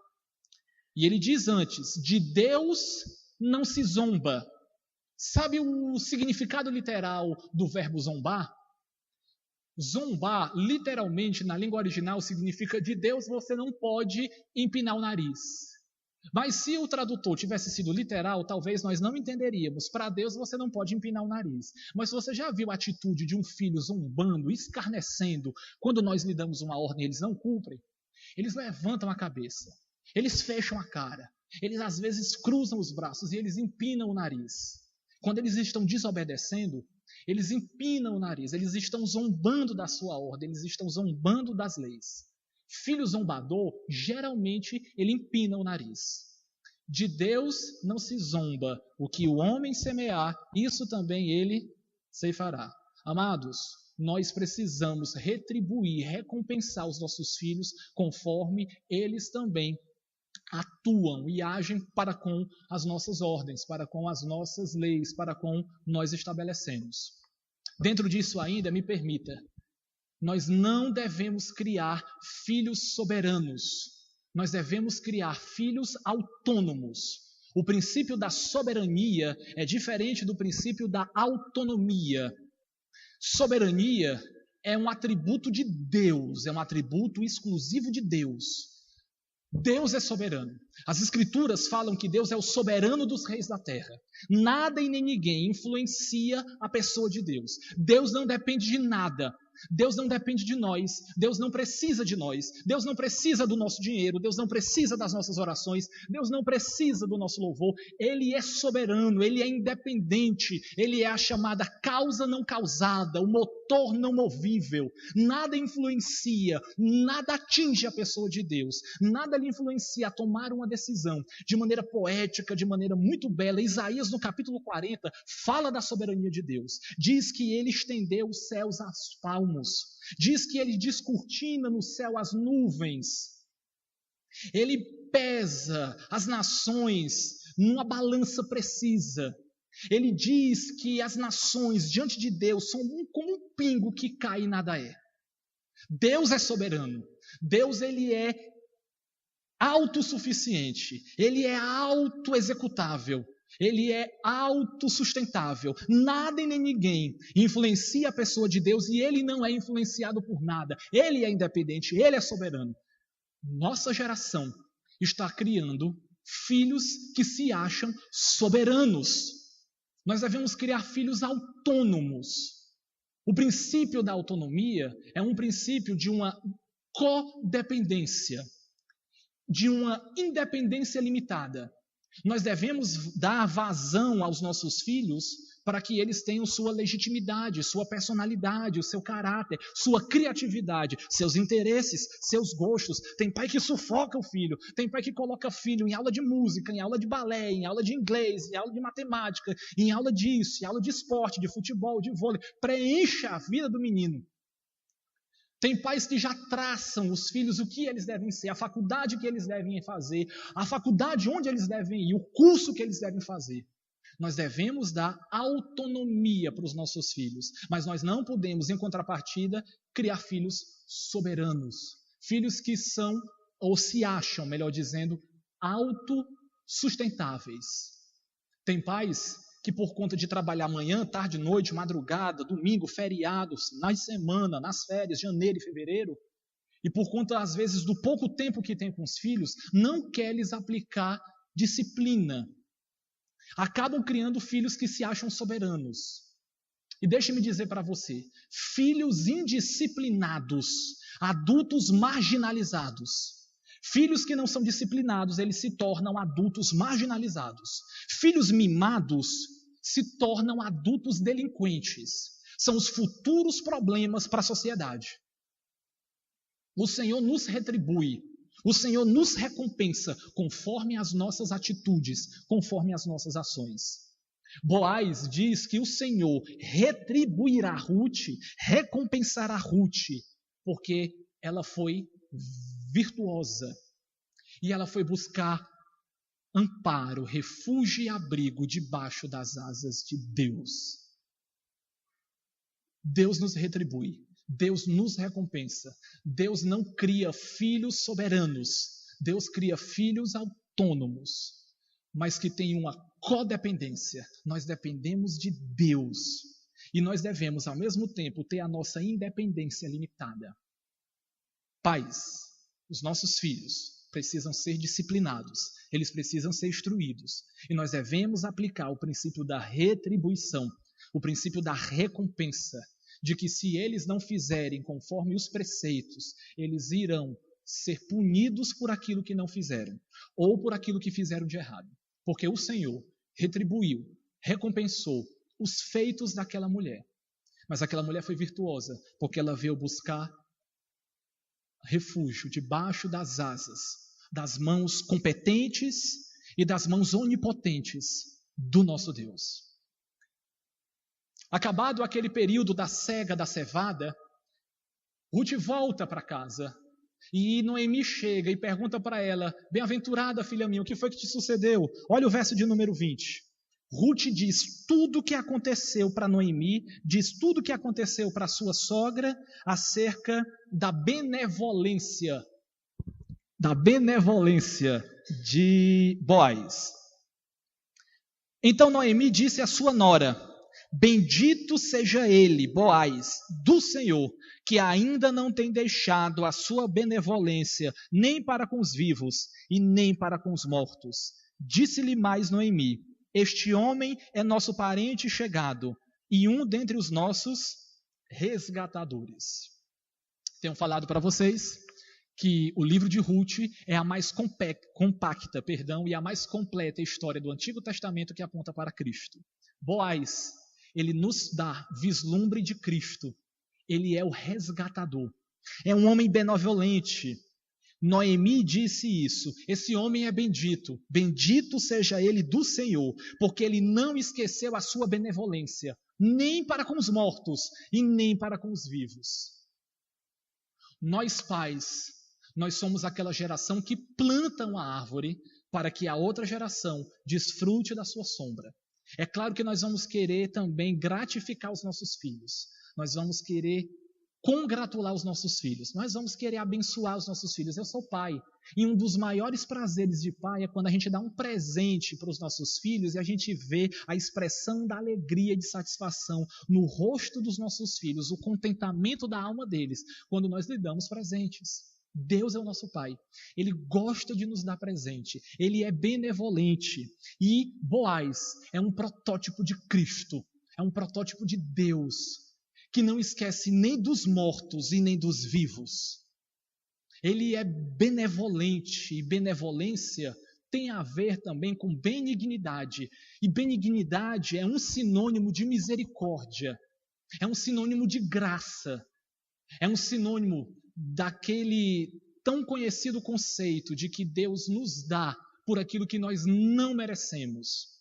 E ele diz antes: de Deus não se zomba. Sabe o significado literal do verbo zombar? Zombar, literalmente, na língua original, significa de Deus você não pode empinar o nariz. Mas se o tradutor tivesse sido literal, talvez nós não entenderíamos. Para Deus você não pode empinar o nariz. Mas você já viu a atitude de um filho zombando, escarnecendo, quando nós lhe damos uma ordem e eles não cumprem? Eles levantam a cabeça, eles fecham a cara, eles às vezes cruzam os braços e eles empinam o nariz. Quando eles estão desobedecendo, eles empinam o nariz, eles estão zombando da sua ordem, eles estão zombando das leis. Filho zombador, geralmente, ele empina o nariz. De Deus não se zomba. O que o homem semear, isso também ele ceifará. Amados, nós precisamos retribuir, recompensar os nossos filhos conforme eles também atuam e agem para com as nossas ordens, para com as nossas leis, para com nós estabelecemos. Dentro disso ainda, me permita, nós não devemos criar filhos soberanos, nós devemos criar filhos autônomos. O princípio da soberania é diferente do princípio da autonomia. Soberania é um atributo de Deus, é um atributo exclusivo de Deus. Deus é soberano. As Escrituras falam que Deus é o soberano dos reis da terra. Nada e nem ninguém influencia a pessoa de Deus. Deus não depende de nada. Deus não depende de nós. Deus não precisa de nós. Deus não precisa do nosso dinheiro. Deus não precisa das nossas orações. Deus não precisa do nosso louvor. Ele é soberano. Ele é independente. Ele é a chamada causa não causada, o motor não movível. Nada influencia, nada atinge a pessoa de Deus. Nada lhe influencia a tomar uma decisão de maneira poética, de maneira muito bela. Isaías, no capítulo 40, fala da soberania de Deus. Diz que ele estendeu os céus às palmas. Diz que ele descortina no céu as nuvens. Ele pesa as nações numa balança precisa. Ele diz que as nações diante de Deus são como um pingo que cai e nada é. Deus é soberano. Deus, ele é autossuficiente. Ele é autoexecutável. Ele é autossustentável. Nada e nem ninguém influencia a pessoa de Deus e ele não é influenciado por nada. Ele é independente, ele é soberano. Nossa geração está criando filhos que se acham soberanos. Nós devemos criar filhos autônomos. O princípio da autonomia é um princípio de uma codependência, de uma independência limitada. Nós devemos dar vazão aos nossos filhos para que eles tenham sua legitimidade, sua personalidade, o seu caráter, sua criatividade, seus interesses, seus gostos. Tem pai que sufoca o filho, tem pai que coloca filho em aula de música, em aula de balé, em aula de inglês, em aula de matemática, em aula disso, em aula de esporte, de futebol, de vôlei. Preenche a vida do menino. Tem pais que já traçam os filhos o que eles devem ser, a faculdade que eles devem fazer, a faculdade onde eles devem ir, o curso que eles devem fazer. Nós devemos dar autonomia para os nossos filhos, mas nós não podemos, em contrapartida, criar filhos soberanos. Filhos que são, ou se acham, melhor dizendo, autossustentáveis. Tem pais que por conta de trabalhar manhã, tarde, noite, madrugada, domingo, feriados, na semana, nas férias, janeiro e fevereiro, e por conta, às vezes, do pouco tempo que tem com os filhos, não quer lhes aplicar disciplina. Acabam criando filhos que se acham soberanos. E deixe-me dizer para você, filhos indisciplinados, adultos marginalizados. Filhos que não são disciplinados, eles se tornam adultos marginalizados. Filhos mimados se tornam adultos delinquentes. São os futuros problemas para a sociedade. O Senhor nos retribui, o Senhor nos recompensa conforme as nossas atitudes, conforme as nossas ações. Boaz diz que o Senhor retribuirá Ruth, recompensará Ruth, porque ela foi virtuosa e ela foi buscar amparo, refúgio e abrigo debaixo das asas de Deus. Deus nos retribui, Deus nos recompensa. Deus não cria filhos soberanos, Deus cria filhos autônomos, mas que têm uma codependência. Nós dependemos de Deus e nós devemos, ao mesmo tempo, ter a nossa independência limitada. Pais, os nossos filhos precisam ser disciplinados, eles precisam ser instruídos, e nós devemos aplicar o princípio da retribuição, o princípio da recompensa, de que se eles não fizerem conforme os preceitos, eles irão ser punidos por aquilo que não fizeram, ou por aquilo que fizeram de errado. Porque o Senhor retribuiu, recompensou os feitos daquela mulher. Mas aquela mulher foi virtuosa, porque ela veio buscar refúgio debaixo das asas, das mãos competentes e das mãos onipotentes do nosso Deus. Acabado aquele período da cega da cevada, Ruth volta para casa e Noemi chega e pergunta para ela: bem-aventurada filha minha, o que foi que te sucedeu? Olha o verso de número 20. Ruth diz tudo o que aconteceu para Noemi, diz tudo o que aconteceu para sua sogra acerca da benevolência de Boaz. Então Noemi disse à sua nora: bendito seja ele, Boaz, do Senhor, que ainda não tem deixado a sua benevolência nem para com os vivos e nem para com os mortos. Disse-lhe mais Noemi: este homem é nosso parente chegado e um dentre os nossos resgatadores. Tenho falado para vocês que o livro de Ruth é a mais compacta e a mais completa história do Antigo Testamento que aponta para Cristo. Boaz, ele nos dá vislumbre de Cristo. Ele é o resgatador. É um homem benevolente. Noemi disse isso. Esse homem é bendito. Bendito seja ele do Senhor, porque ele não esqueceu a sua benevolência, nem para com os mortos e nem para com os vivos. Nós pais, nós somos aquela geração que planta uma árvore para que a outra geração desfrute da sua sombra. É claro que nós vamos querer também gratificar os nossos filhos. Nós vamos querer congratular os nossos filhos. Nós vamos querer abençoar os nossos filhos. Eu sou pai. E um dos maiores prazeres de pai é quando a gente dá um presente para os nossos filhos e a gente vê a expressão da alegria e de satisfação no rosto dos nossos filhos, o contentamento da alma deles, quando nós lhe damos presentes. Deus é o nosso Pai. Ele gosta de nos dar presente. Ele é benevolente. E Boaz é um protótipo de Cristo. É um protótipo de Deus, que não esquece nem dos mortos e nem dos vivos. Ele é benevolente, e benevolência tem a ver também com benignidade. E benignidade é um sinônimo de misericórdia, é um sinônimo de graça, é um sinônimo daquele tão conhecido conceito de que Deus nos dá por aquilo que nós não merecemos.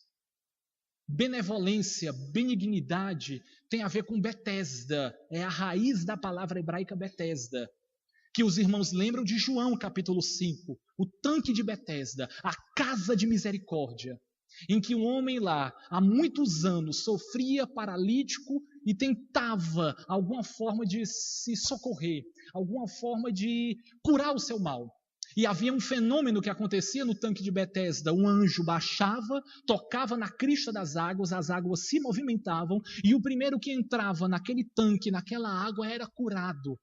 Benevolência, benignidade tem a ver com Betesda, é a raiz da palavra hebraica Betesda, que os irmãos lembram de João capítulo 5, o tanque de Betesda, a casa de misericórdia, em que um homem lá, há muitos anos, sofria paralítico e tentava alguma forma de se socorrer, alguma forma de curar o seu mal. E havia um fenômeno que acontecia no tanque de Betesda. Um anjo baixava, tocava na crista das águas, as águas se movimentavam e o primeiro que entrava naquele tanque, naquela água, era curado.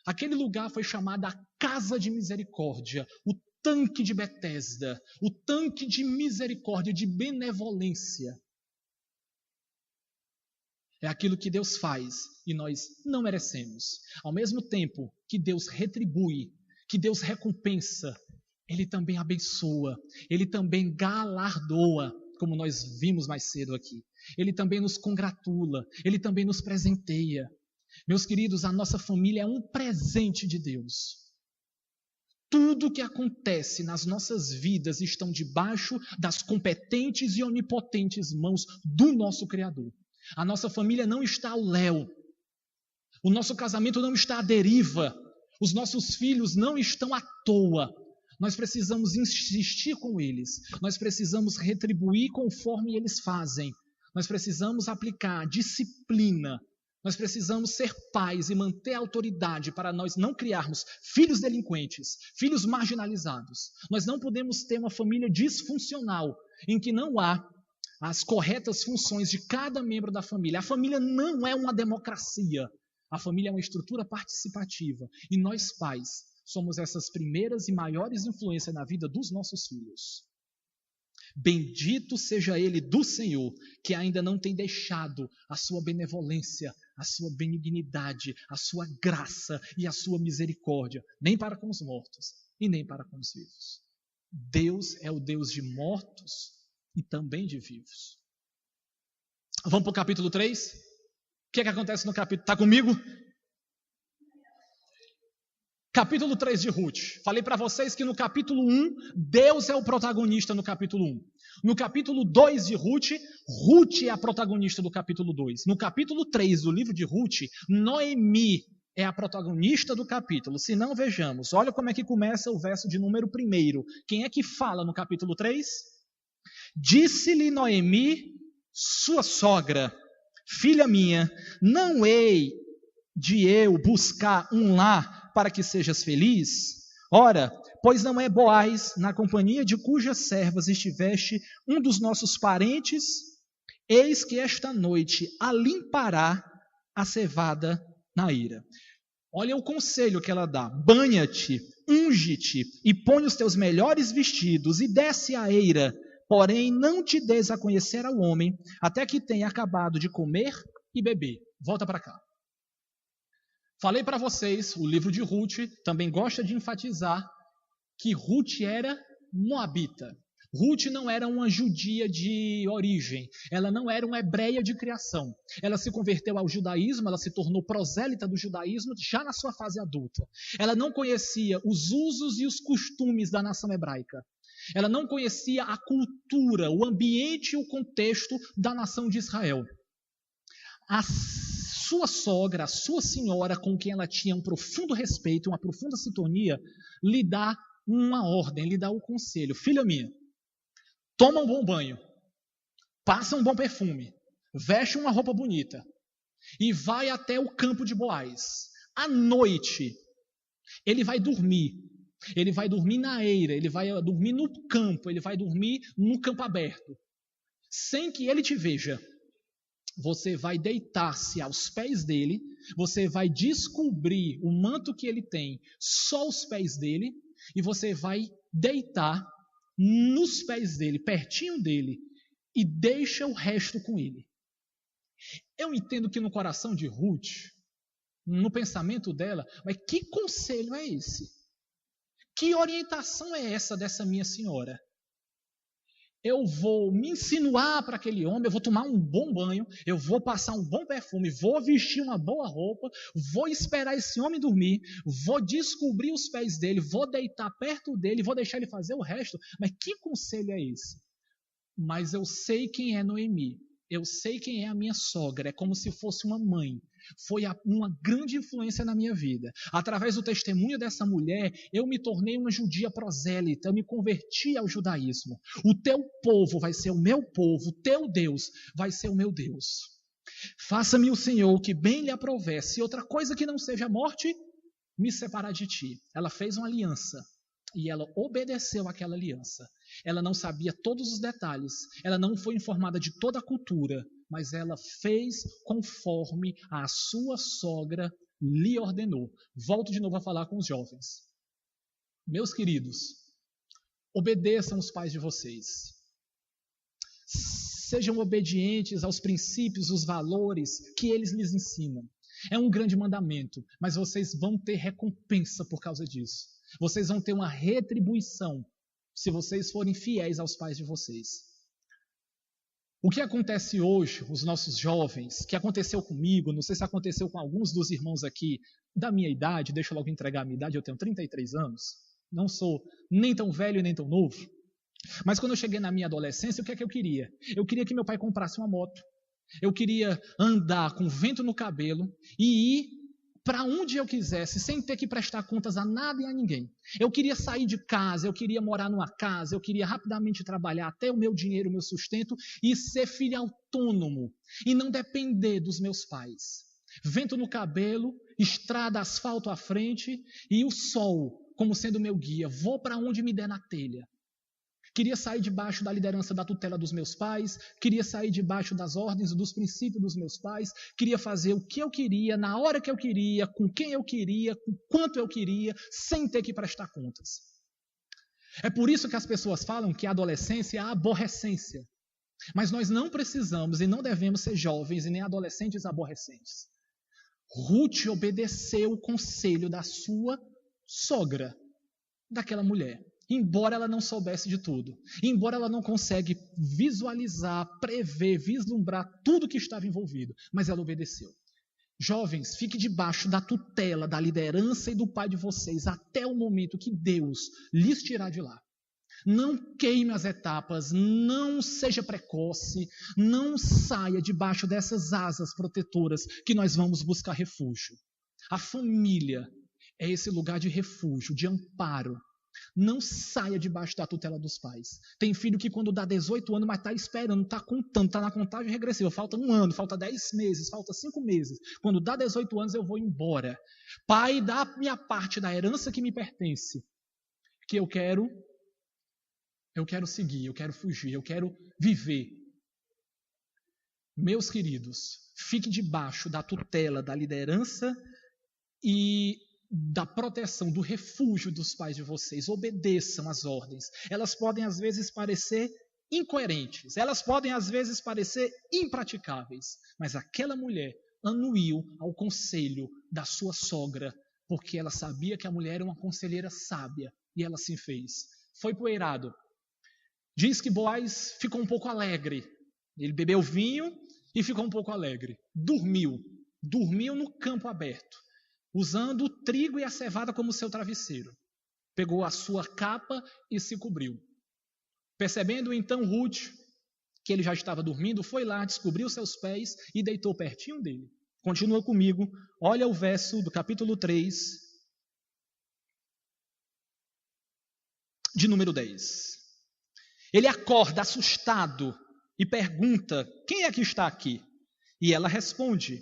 Aquele lugar foi chamado a Casa de Misericórdia, o tanque de Betesda, o tanque de misericórdia, de benevolência. É aquilo que Deus faz e nós não merecemos. Ao mesmo tempo que Deus retribui, que Deus recompensa, Ele também abençoa, Ele também galardoa, como nós vimos mais cedo aqui. Ele também nos congratula, Ele também nos presenteia. Meus queridos, a nossa família é um presente de Deus. Tudo que acontece nas nossas vidas estão debaixo das competentes e onipotentes mãos do nosso Criador. A nossa família não está ao léu. O nosso casamento não está à deriva. Os nossos filhos não estão à toa. Nós precisamos insistir com eles. Nós precisamos retribuir conforme eles fazem. Nós precisamos aplicar disciplina. Nós precisamos ser pais e manter a autoridade para nós não criarmos filhos delinquentes, filhos marginalizados. Nós não podemos ter uma família disfuncional, em que não há as corretas funções de cada membro da família. A família não é uma democracia. A família é uma estrutura participativa. E nós, pais, somos essas primeiras e maiores influências na vida dos nossos filhos. Bendito seja Ele do Senhor, que ainda não tem deixado a sua benevolência, a sua benignidade, a sua graça e a sua misericórdia, nem para com os mortos e nem para com os vivos. Deus é o Deus de mortos e também de vivos. Vamos para o capítulo 3? O que acontece no capítulo? Está comigo? Capítulo 3 de Ruth. Falei para vocês que no capítulo 1, Deus é o protagonista no capítulo 1. No capítulo 2 de Ruth, Ruth é a protagonista do capítulo 2. No capítulo 3 do livro de Ruth, Noemi é a protagonista do capítulo. Se não, vejamos. Olha como é que começa o verso de número 1. Quem é que fala no capítulo 3? Disse-lhe Noemi, sua sogra, filha minha, não hei de eu buscar um lar para que sejas feliz? Ora, pois não é Boaz, na companhia de cujas servas estiveste um dos nossos parentes? Eis que esta noite a limpará a cevada na eira. Olha o conselho que ela dá. Banha-te, unge-te e põe os teus melhores vestidos e desce a eira. Porém, não te des a conhecer ao homem, até que tenha acabado de comer e beber. Volta para cá. Falei para vocês, o livro de Ruth também gosta de enfatizar que Ruth era moabita. Ruth não era uma judia de origem, ela não era uma hebreia de criação. Ela se converteu ao judaísmo, ela se tornou prosélita do judaísmo já na sua fase adulta. Ela não conhecia os usos e os costumes da nação hebraica. Ela não conhecia a cultura, o ambiente e o contexto da nação de Israel. A sua sogra, a sua senhora, com quem ela tinha um profundo respeito, uma profunda sintonia, lhe dá uma ordem, lhe dá o conselho. Filha minha, toma um bom banho, passa um bom perfume, veste uma roupa bonita e vai até o campo de Boaz. À noite, ele vai dormir. Ele vai dormir na eira, ele vai dormir no campo, ele vai dormir no campo aberto, sem que ele te veja. Você vai deitar-se aos pés dele, você vai descobrir o manto que ele tem, só os pés dele, e você vai deitar nos pés dele, pertinho dele, e deixa o resto com ele. Eu entendo que no coração de Ruth, no pensamento dela, mas que conselho é esse? Que orientação é essa dessa minha senhora? Eu vou me insinuar para aquele homem, eu vou tomar um bom banho, eu vou passar um bom perfume, vou vestir uma boa roupa, vou esperar esse homem dormir, vou descobrir os pés dele, vou deitar perto dele, vou deixar ele fazer o resto. Mas que conselho é esse? Mas eu sei quem é Noemi, eu sei quem é a minha sogra, é como se fosse uma mãe. Foi uma grande influência na minha vida. Através do testemunho dessa mulher, eu me tornei uma judia prosélita, eu me converti ao judaísmo. O teu povo vai ser o meu povo, o teu Deus vai ser o meu Deus. Faça-me o Senhor o que bem lhe aprouver, se outra coisa que não seja a morte, me separar de ti. Ela fez uma aliança e ela obedeceu àquela aliança. Ela não sabia todos os detalhes, ela não foi informada de toda a cultura, mas ela fez conforme a sua sogra lhe ordenou. Volto de novo a falar com os jovens. Meus queridos, obedeçam os pais de vocês. Sejam obedientes aos princípios, os valores que eles lhes ensinam. É um grande mandamento, mas vocês vão ter recompensa por causa disso. Vocês vão ter uma retribuição se vocês forem fiéis aos pais de vocês. O que acontece hoje, os nossos jovens, que aconteceu comigo, não sei se aconteceu com alguns dos irmãos aqui da minha idade, deixa eu logo entregar a minha idade, eu tenho 33 anos, não sou nem tão velho nem tão novo, mas quando eu cheguei na minha adolescência, o que é que eu queria? Eu queria que meu pai comprasse uma moto, eu queria andar com vento no cabelo e ir para onde eu quisesse, sem ter que prestar contas a nada e a ninguém. Eu queria sair de casa, eu queria morar numa casa, eu queria rapidamente trabalhar até o meu dinheiro, o meu sustento e ser filho autônomo e não depender dos meus pais. Vento no cabelo, estrada, asfalto à frente e o sol como sendo meu guia. Vou para onde me der na telha. Queria sair debaixo da liderança da tutela dos meus pais, queria sair debaixo das ordens, dos princípios dos meus pais, queria fazer o que eu queria, na hora que eu queria, com quem eu queria, com quanto eu queria, sem ter que prestar contas. É por isso que as pessoas falam que a adolescência é a aborrecência. Mas nós não precisamos e não devemos ser jovens e nem adolescentes aborrecentes. Ruth obedeceu o conselho da sua sogra, daquela mulher. Embora ela não soubesse de tudo, embora ela não consegue visualizar, prever, vislumbrar tudo que estava envolvido, mas ela obedeceu. Jovens, fique debaixo da tutela, da liderança e do pai de vocês até o momento que Deus lhes tirar de lá. Não queime as etapas, não seja precoce, não saia debaixo dessas asas protetoras que nós vamos buscar refúgio. A família é esse lugar de refúgio, de amparo. Não saia debaixo da tutela dos pais. Tem filho que quando dá 18 anos, mas está esperando, está contando, está na contagem regressiva. Falta 1 ano, falta 10 meses, falta 5 meses. Quando dá 18 anos eu vou embora. Pai, dá a minha parte da herança que me pertence. Que eu quero seguir, eu quero fugir, eu quero viver. Meus queridos, fique debaixo da tutela, da liderança e da proteção, do refúgio dos pais de vocês. Obedeçam às ordens. Elas podem às vezes parecer incoerentes, elas podem às vezes parecer impraticáveis, mas aquela mulher anuiu ao conselho da sua sogra, porque ela sabia que a mulher era uma conselheira sábia, e ela assim fez. Foi para o eirado. Diz que Boaz ficou um pouco alegre. Ele bebeu vinho e ficou um pouco alegre. Dormiu no campo aberto, usando o trigo e a cevada como seu travesseiro. Pegou a sua capa e se cobriu. Percebendo então Ruth que ele já estava dormindo, foi lá, descobriu seus pés e deitou pertinho dele. Continua comigo, olha o verso do capítulo 3, de número 10. Ele acorda assustado e pergunta: quem é que está aqui? E ela responde,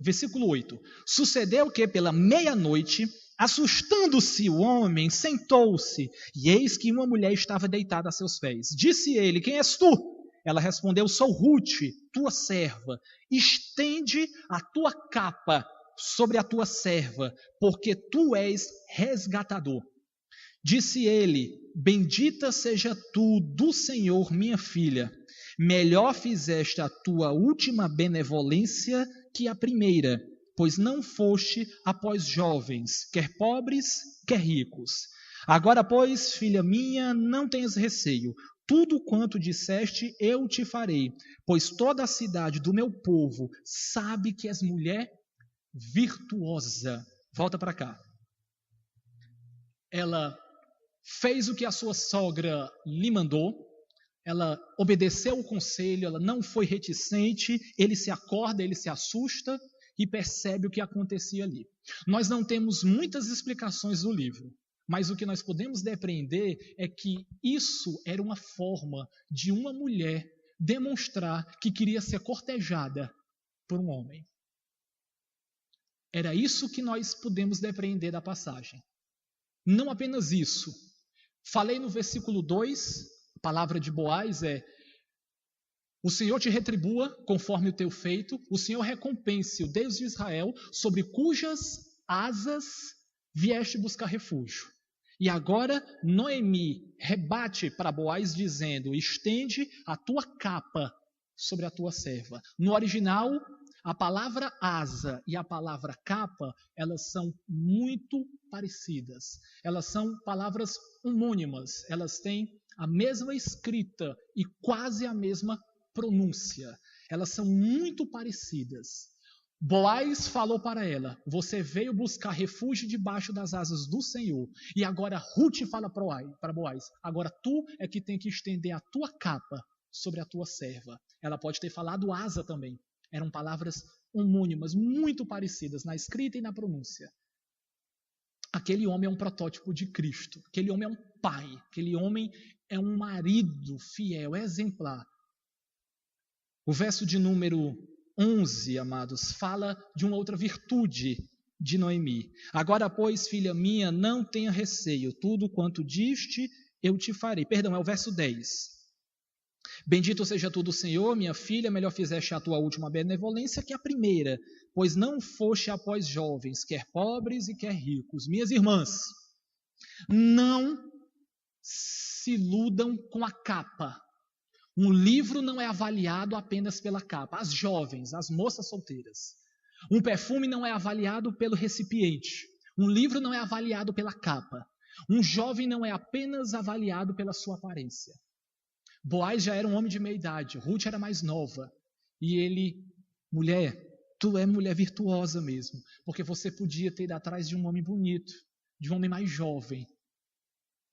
versículo 8. Sucedeu que pela meia-noite, assustando-se o homem, sentou-se, e eis que uma mulher estava deitada a seus pés. Disse ele: quem és tu? Ela respondeu: sou Ruth, tua serva. Estende a tua capa sobre a tua serva, porque tu és resgatador. Disse ele: bendita seja tu do Senhor, minha filha. Melhor fizeste a tua última benevolência que a primeira, pois não foste após jovens, quer pobres, quer ricos. Agora, pois, filha minha, não tenhas receio. Tudo quanto disseste eu te farei, pois toda a cidade do meu povo sabe que és mulher virtuosa. Volta para cá. Ela fez o que a sua sogra lhe mandou, ela obedeceu o conselho, ela não foi reticente, ele se acorda, ele se assusta e percebe o que acontecia ali. Nós não temos muitas explicações do livro, mas o que nós podemos depreender é que isso era uma forma de uma mulher demonstrar que queria ser cortejada por um homem. Era isso que nós podemos depreender da passagem. Não apenas isso. Falei no versículo 2, a palavra de Boaz é: O Senhor te retribua conforme o teu feito, o Senhor recompense o Deus de Israel, sobre cujas asas vieste buscar refúgio. E agora Noemi rebate para Boaz dizendo: estende a tua capa sobre a tua serva. No original, a palavra asa e a palavra capa, elas são muito parecidas. Elas são palavras homônimas, elas têm a mesma escrita e quase a mesma pronúncia. Elas são muito parecidas. Boaz falou para ela: você veio buscar refúgio debaixo das asas do Senhor. E agora Ruth fala para Boaz: agora tu é que tem que estender a tua capa sobre a tua serva. Ela pode ter falado asa também. Eram palavras homônimas, muito parecidas na escrita e na pronúncia. Aquele homem é um protótipo de Cristo. Aquele homem é um pai. Aquele homem é um marido fiel, exemplar. O verso de número 11, amados, fala de uma outra virtude de Noemi. Agora, pois, filha minha, não tenha receio. Tudo quanto diste, eu te farei. Perdão, é o verso 10. Bendito seja tu do Senhor, minha filha, melhor fizeste a tua última benevolência que a primeira, pois não foste após jovens, quer pobres e quer ricos. Minhas irmãs, não se iludam com a capa. Um livro não é avaliado apenas pela capa. As jovens, as moças solteiras. Um perfume não é avaliado pelo recipiente. Um livro não é avaliado pela capa. Um jovem não é apenas avaliado pela sua aparência. Boaz já era um homem de meia idade, Ruth era mais nova. E ele: mulher, tu é mulher virtuosa mesmo, porque você podia ter ido atrás de um homem bonito, de um homem mais jovem.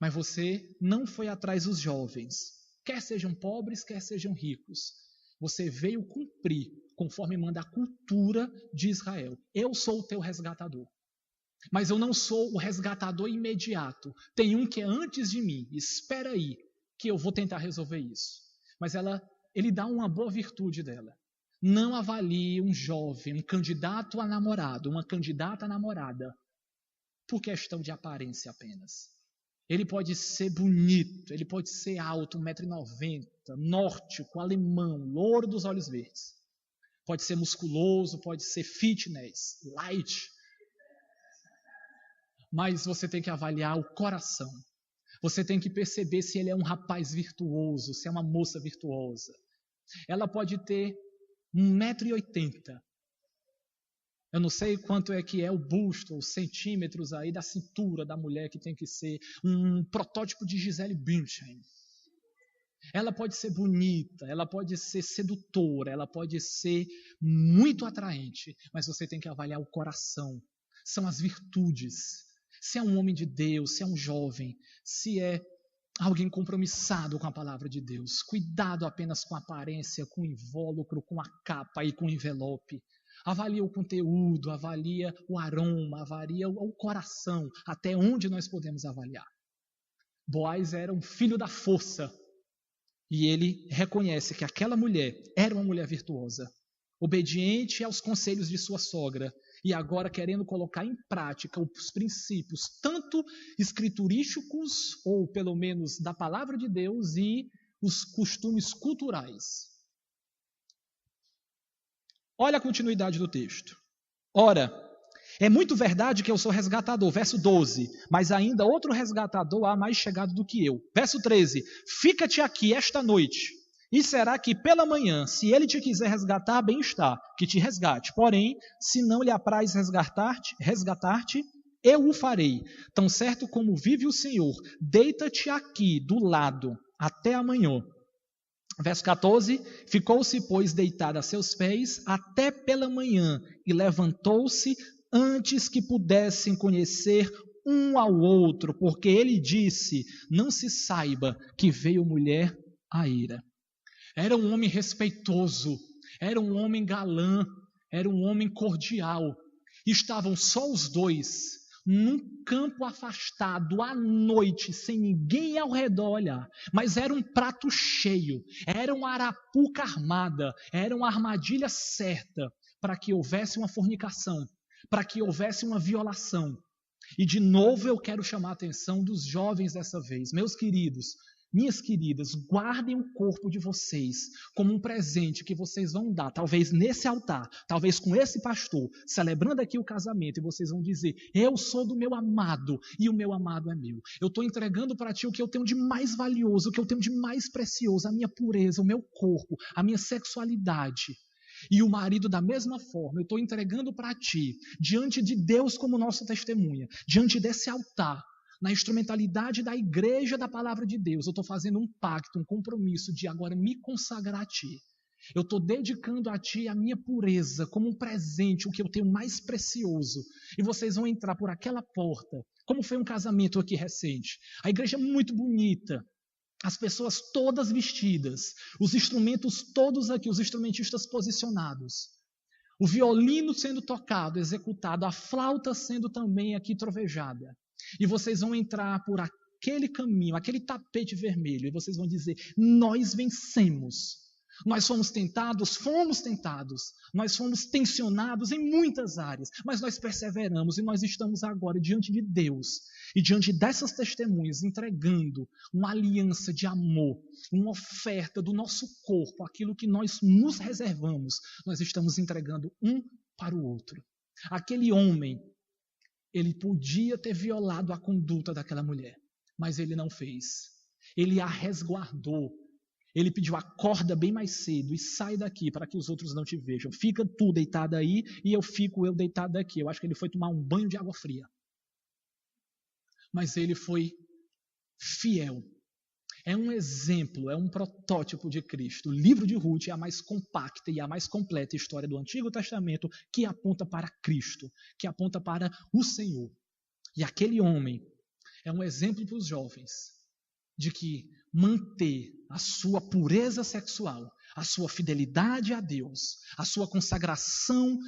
Mas você não foi atrás dos jovens, quer sejam pobres, quer sejam ricos. Você veio cumprir conforme manda a cultura de Israel. Eu sou o teu resgatador. Mas eu não sou o resgatador imediato. Tem um que é antes de mim. Espera aí, que eu vou tentar resolver isso. Mas ele dá uma boa virtude dela. Não avalie um jovem, um candidato a namorado, uma candidata a namorada, por questão de aparência apenas. Ele pode ser bonito, ele pode ser alto, 1,90 m, nórdico, alemão, louro dos olhos verdes. Pode ser musculoso, pode ser fitness, light. Mas você tem que avaliar o coração. Você tem que perceber se ele é um rapaz virtuoso, se é uma moça virtuosa. Ela pode ter 1,80 m. Eu não sei quanto é que é o busto, os centímetros aí da cintura da mulher, que tem que ser um protótipo de Gisele Bündchen. Ela pode ser bonita, ela pode ser sedutora, ela pode ser muito atraente, mas você tem que avaliar o coração. São as virtudes. Se é um homem de Deus, se é um jovem, se é alguém compromissado com a palavra de Deus. Cuidado apenas com a aparência, com o invólucro, com a capa e com o envelope. Avalia o conteúdo, avalia o aroma, avalia o coração, até onde nós podemos avaliar. Boaz era um filho da força e ele reconhece que aquela mulher era uma mulher virtuosa, obediente aos conselhos de sua sogra e agora querendo colocar em prática os princípios, tanto escriturísticos, ou pelo menos da palavra de Deus, e os costumes culturais. Olha a continuidade do texto. Ora, é muito verdade que eu sou resgatador. Verso 12. Mas ainda outro resgatador há mais chegado do que eu. Verso 13. Fica-te aqui esta noite. E será que pela manhã, se ele te quiser resgatar, bem está, que te resgate. Porém, se não lhe apraz resgatar-te, eu o farei. Tão certo como vive o Senhor, deita-te aqui do lado até amanhã. Verso 14, ficou-se, pois, deitada a seus pés até pela manhã, e levantou-se antes que pudessem conhecer um ao outro, porque ele disse, não se saiba que veio mulher à eira. Era um homem respeitoso, era um homem galã, era um homem cordial. Estavam só os dois, num campo afastado, à noite, sem ninguém ao redor olhar. Mas era um prato cheio, era uma arapuca armada, era uma armadilha certa para que houvesse uma fornicação, para que houvesse uma violação. E de novo eu quero chamar a atenção dos jovens dessa vez. Meus queridos, minhas queridas, guardem o corpo de vocês como um presente que vocês vão dar, talvez nesse altar, talvez com esse pastor, celebrando aqui o casamento, e vocês vão dizer: eu sou do meu amado e o meu amado é meu. Eu estou entregando para ti o que eu tenho de mais valioso, o que eu tenho de mais precioso, a minha pureza, o meu corpo, a minha sexualidade. E o marido, da mesma forma, eu estou entregando para ti, diante de Deus como nossa testemunha, diante desse altar, na instrumentalidade da igreja da palavra de Deus, eu estou fazendo um pacto, um compromisso de agora me consagrar a ti. Eu estou dedicando a ti a minha pureza como um presente, o que eu tenho mais precioso. E vocês vão entrar por aquela porta, como foi um casamento aqui recente. A igreja é muito bonita, as pessoas todas vestidas, os instrumentos todos aqui, os instrumentistas posicionados. O violino sendo tocado, executado, a flauta sendo também aqui trovejada. E vocês vão entrar por aquele caminho, aquele tapete vermelho, e vocês vão dizer: nós vencemos. Nós fomos tentados, nós fomos tensionados em muitas áreas, mas nós perseveramos e nós estamos agora diante de Deus e diante dessas testemunhas entregando uma aliança de amor, uma oferta do nosso corpo, aquilo que nós nos reservamos, nós estamos entregando um para o outro. Aquele homem, ele podia ter violado a conduta daquela mulher, mas ele não fez. Ele a resguardou. Ele pediu: acorda bem mais cedo e sai daqui para que os outros não te vejam. Fica tu deitado aí e eu deitado aqui. Eu acho que ele foi tomar um banho de água fria. Mas ele foi fiel. É um exemplo, é um protótipo de Cristo. O livro de Ruth é a mais compacta e a mais completa história do Antigo Testamento que aponta para Cristo, que aponta para o Senhor. E aquele homem é um exemplo para os jovens de que manter a sua pureza sexual, a sua fidelidade a Deus, a sua consagração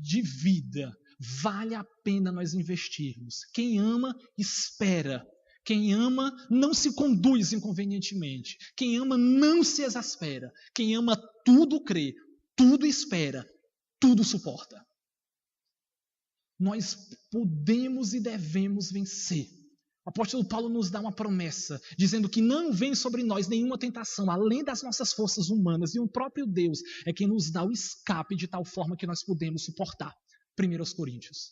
de vida, vale a pena nós investirmos. Quem ama, espera. Quem ama, não se conduz inconvenientemente. Quem ama, não se exaspera. Quem ama, tudo crê, tudo espera, tudo suporta. Nós podemos e devemos vencer. O apóstolo Paulo nos dá uma promessa, dizendo que não vem sobre nós nenhuma tentação, além das nossas forças humanas, e o próprio Deus é quem nos dá o escape de tal forma que nós podemos suportar. 1 Coríntios.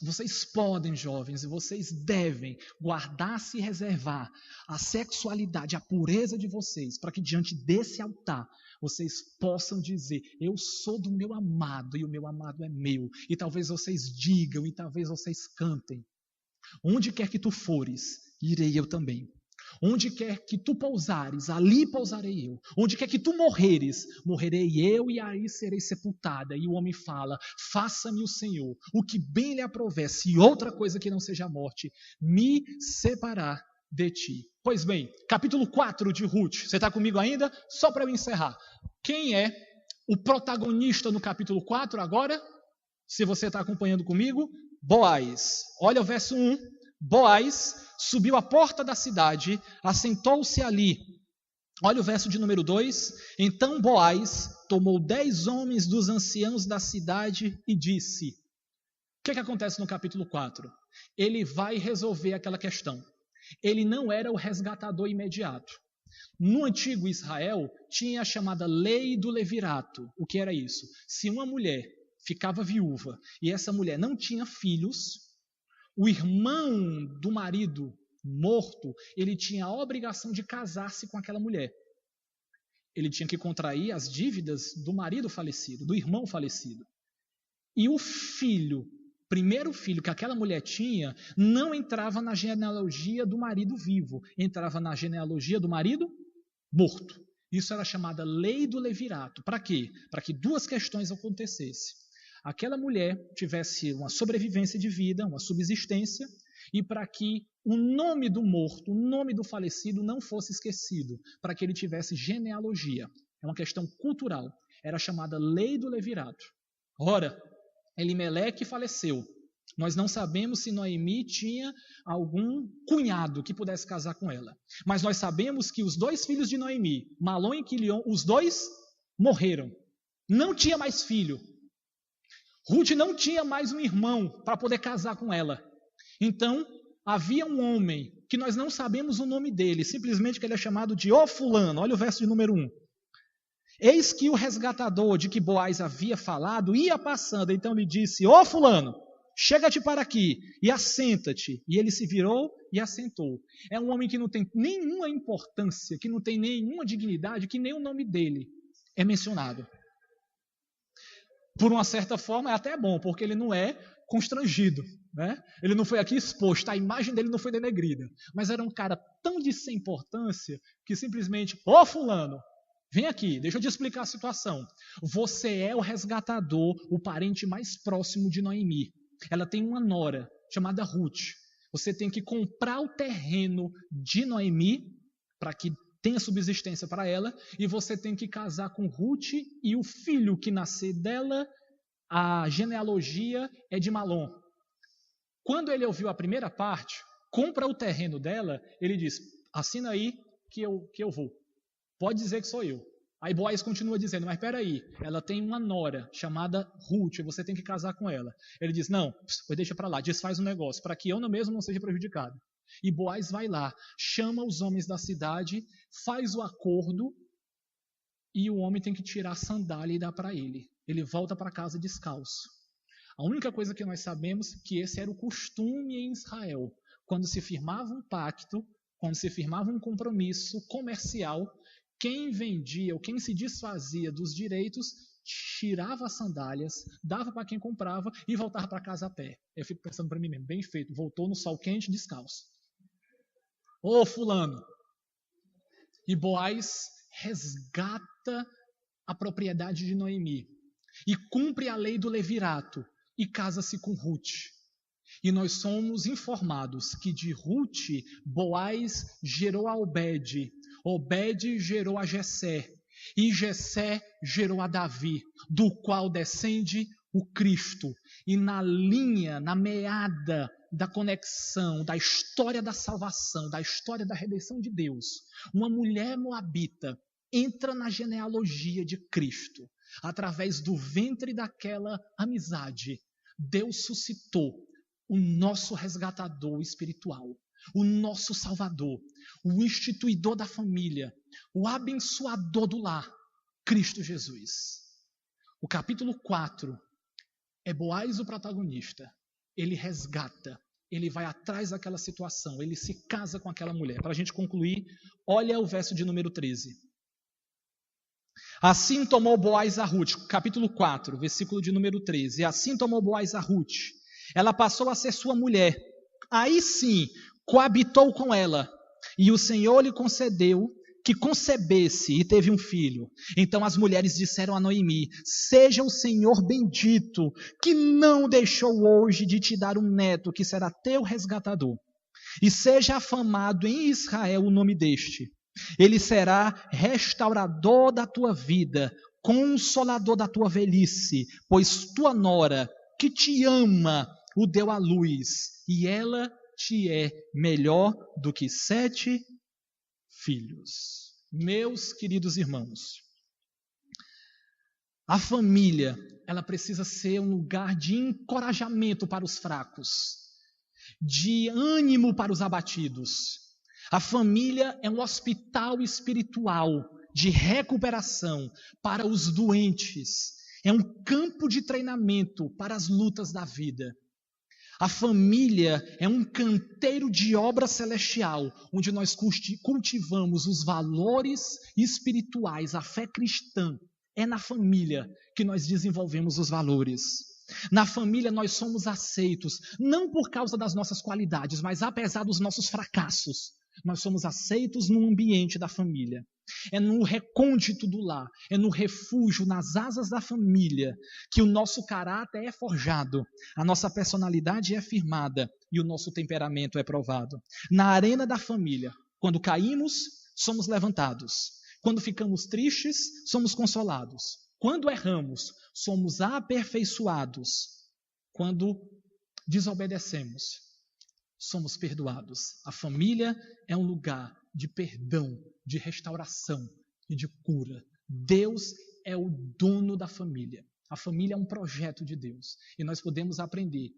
Vocês podem, jovens, e vocês devem guardar-se e reservar a sexualidade, a pureza de vocês, para que diante desse altar vocês possam dizer: eu sou do meu amado e o meu amado é meu. E talvez vocês digam, e talvez vocês cantem: onde quer que tu fores, irei eu também. Onde quer que tu pousares, ali pousarei eu. Onde quer que tu morreres, morrerei eu e aí serei sepultada. E o homem fala: faça-me o Senhor o que bem lhe aprouver, se outra coisa que não seja a morte me separar de ti. Pois bem, capítulo 4 de Ruth. Você está comigo ainda? Só para eu encerrar. Quem é o protagonista no capítulo 4 agora? Se você está acompanhando comigo, Boaz. Olha o verso 1. Boaz subiu à porta da cidade, assentou-se ali. Olha o verso de número 2. Então Boaz tomou 10 homens dos anciãos da cidade e disse: o que acontece no capítulo 4? Ele vai resolver aquela questão. Ele não era o resgatador imediato. No antigo Israel, tinha a chamada lei do levirato. O que era isso? Se uma mulher ficava viúva e essa mulher não tinha filhos, o irmão do marido morto, ele tinha a obrigação de casar-se com aquela mulher. Ele tinha que contrair as dívidas do marido falecido, do irmão falecido. E o filho, primeiro filho que aquela mulher tinha, não entrava na genealogia do marido vivo, entrava na genealogia do marido morto. Isso era chamada lei do levirato. Para quê? Para que duas questões acontecessem. Aquela mulher tivesse uma sobrevivência de vida, uma subsistência, e para que o nome do morto, o nome do falecido não fosse esquecido, para que ele tivesse genealogia. É uma questão cultural. Era chamada lei do levirato. Ora, Elimeleque faleceu. Nós não sabemos se Noemi tinha algum cunhado que pudesse casar com ela. Mas nós sabemos que os 2 filhos de Noemi, Malom e Quilion, os 2 morreram. Não tinha mais filho. Ruth não tinha mais um irmão para poder casar com ela. Então, havia um homem que nós não sabemos o nome dele, simplesmente que ele é chamado de O Fulano. Olha o verso de número 1. Eis que o resgatador de que Boaz havia falado ia passando, então lhe disse: Ó Fulano, chega-te para aqui e assenta-te. E ele se virou e assentou. É um homem que não tem nenhuma importância, que não tem nenhuma dignidade, que nem o nome dele é mencionado. Por uma certa forma é até bom, porque ele não é constrangido, né? Ele não foi aqui exposto, a imagem dele não foi denegrida. Mas era um cara tão de sem importância que simplesmente: Ó Fulano, vem aqui, deixa eu te explicar a situação. Você é o resgatador, o parente mais próximo de Noemi. Ela tem uma nora chamada Ruth. Você tem que comprar o terreno de Noemi para que tenha subsistência para ela, e você tem que casar com Ruth, e o filho que nascer dela, a genealogia é de Malom. Quando ele ouviu a primeira parte, compra o terreno dela, ele diz: assina aí que eu vou. Pode dizer que sou eu. Aí Boaz continua dizendo: mas espera aí, ela tem uma nora chamada Ruth, você tem que casar com ela. Ele diz: não, deixa para lá, desfaz o negócio, para que eu mesmo não seja prejudicado. E Boaz vai lá, chama os homens da cidade, faz o acordo, e o homem tem que tirar a sandália e dar para ele. Ele volta para casa descalço. A única coisa que nós sabemos é que esse era o costume em Israel. Quando se firmava um pacto, quando se firmava um compromisso comercial, quem vendia ou quem se desfazia dos direitos tirava as sandálias, dava para quem comprava e voltava para casa a pé. Eu fico pensando para mim mesmo: bem feito, voltou no sol quente descalço. Ô fulano! E Boaz resgata a propriedade de Noemi e cumpre a lei do levirato e casa-se com Ruth. E nós somos informados que de Ruth, Boaz gerou a Obed, Obed gerou a Jessé, e Jessé gerou a Davi, do qual descende o Cristo. E na linha, na meada da conexão, da história da salvação, da história da redenção de Deus, uma mulher moabita entra na genealogia de Cristo. Através do ventre daquela amizade, Deus suscitou o nosso resgatador espiritual, o nosso salvador, o instituidor da família, o abençoador do lar, Cristo Jesus. O capítulo 4 é Boaz o protagonista. Ele resgata, ele vai atrás daquela situação, ele se casa com aquela mulher. Para a gente concluir, olha o verso de número 13. Assim tomou Boaz a Ruth, capítulo 4, versículo de número 13. E assim tomou Boaz a Ruth. Ela passou a ser sua mulher. Aí sim, coabitou com ela. E o Senhor lhe concedeu que concebesse e teve um filho. Então as mulheres disseram a Noemi: seja o Senhor bendito, que não deixou hoje de te dar um neto, que será teu resgatador. E seja afamado em Israel o nome deste. Ele será restaurador da tua vida, consolador da tua velhice, pois tua nora, que te ama, o deu à luz, e ela te é melhor do que 7 filhos. Meus queridos irmãos, a família, ela precisa ser um lugar de encorajamento para os fracos, de ânimo para os abatidos. A família é um hospital espiritual de recuperação para os doentes. É um campo de treinamento para as lutas da vida. A família é um canteiro de obra celestial, onde nós cultivamos os valores espirituais, a fé cristã. É na família que nós desenvolvemos os valores. Na família nós somos aceitos, não por causa das nossas qualidades, mas apesar dos nossos fracassos. Nós somos aceitos no ambiente da família. É no recôndito do lar, é no refúgio, nas asas da família, que o nosso caráter é forjado, a nossa personalidade é firmada e o nosso temperamento é provado. Na arena da família, quando caímos, somos levantados. Quando ficamos tristes, somos consolados. Quando erramos, somos aperfeiçoados. Quando desobedecemos, somos perdoados. A família é um lugar de perdão, de restauração e de cura. Deus é o dono da família. A família é um projeto de Deus. E nós podemos aprender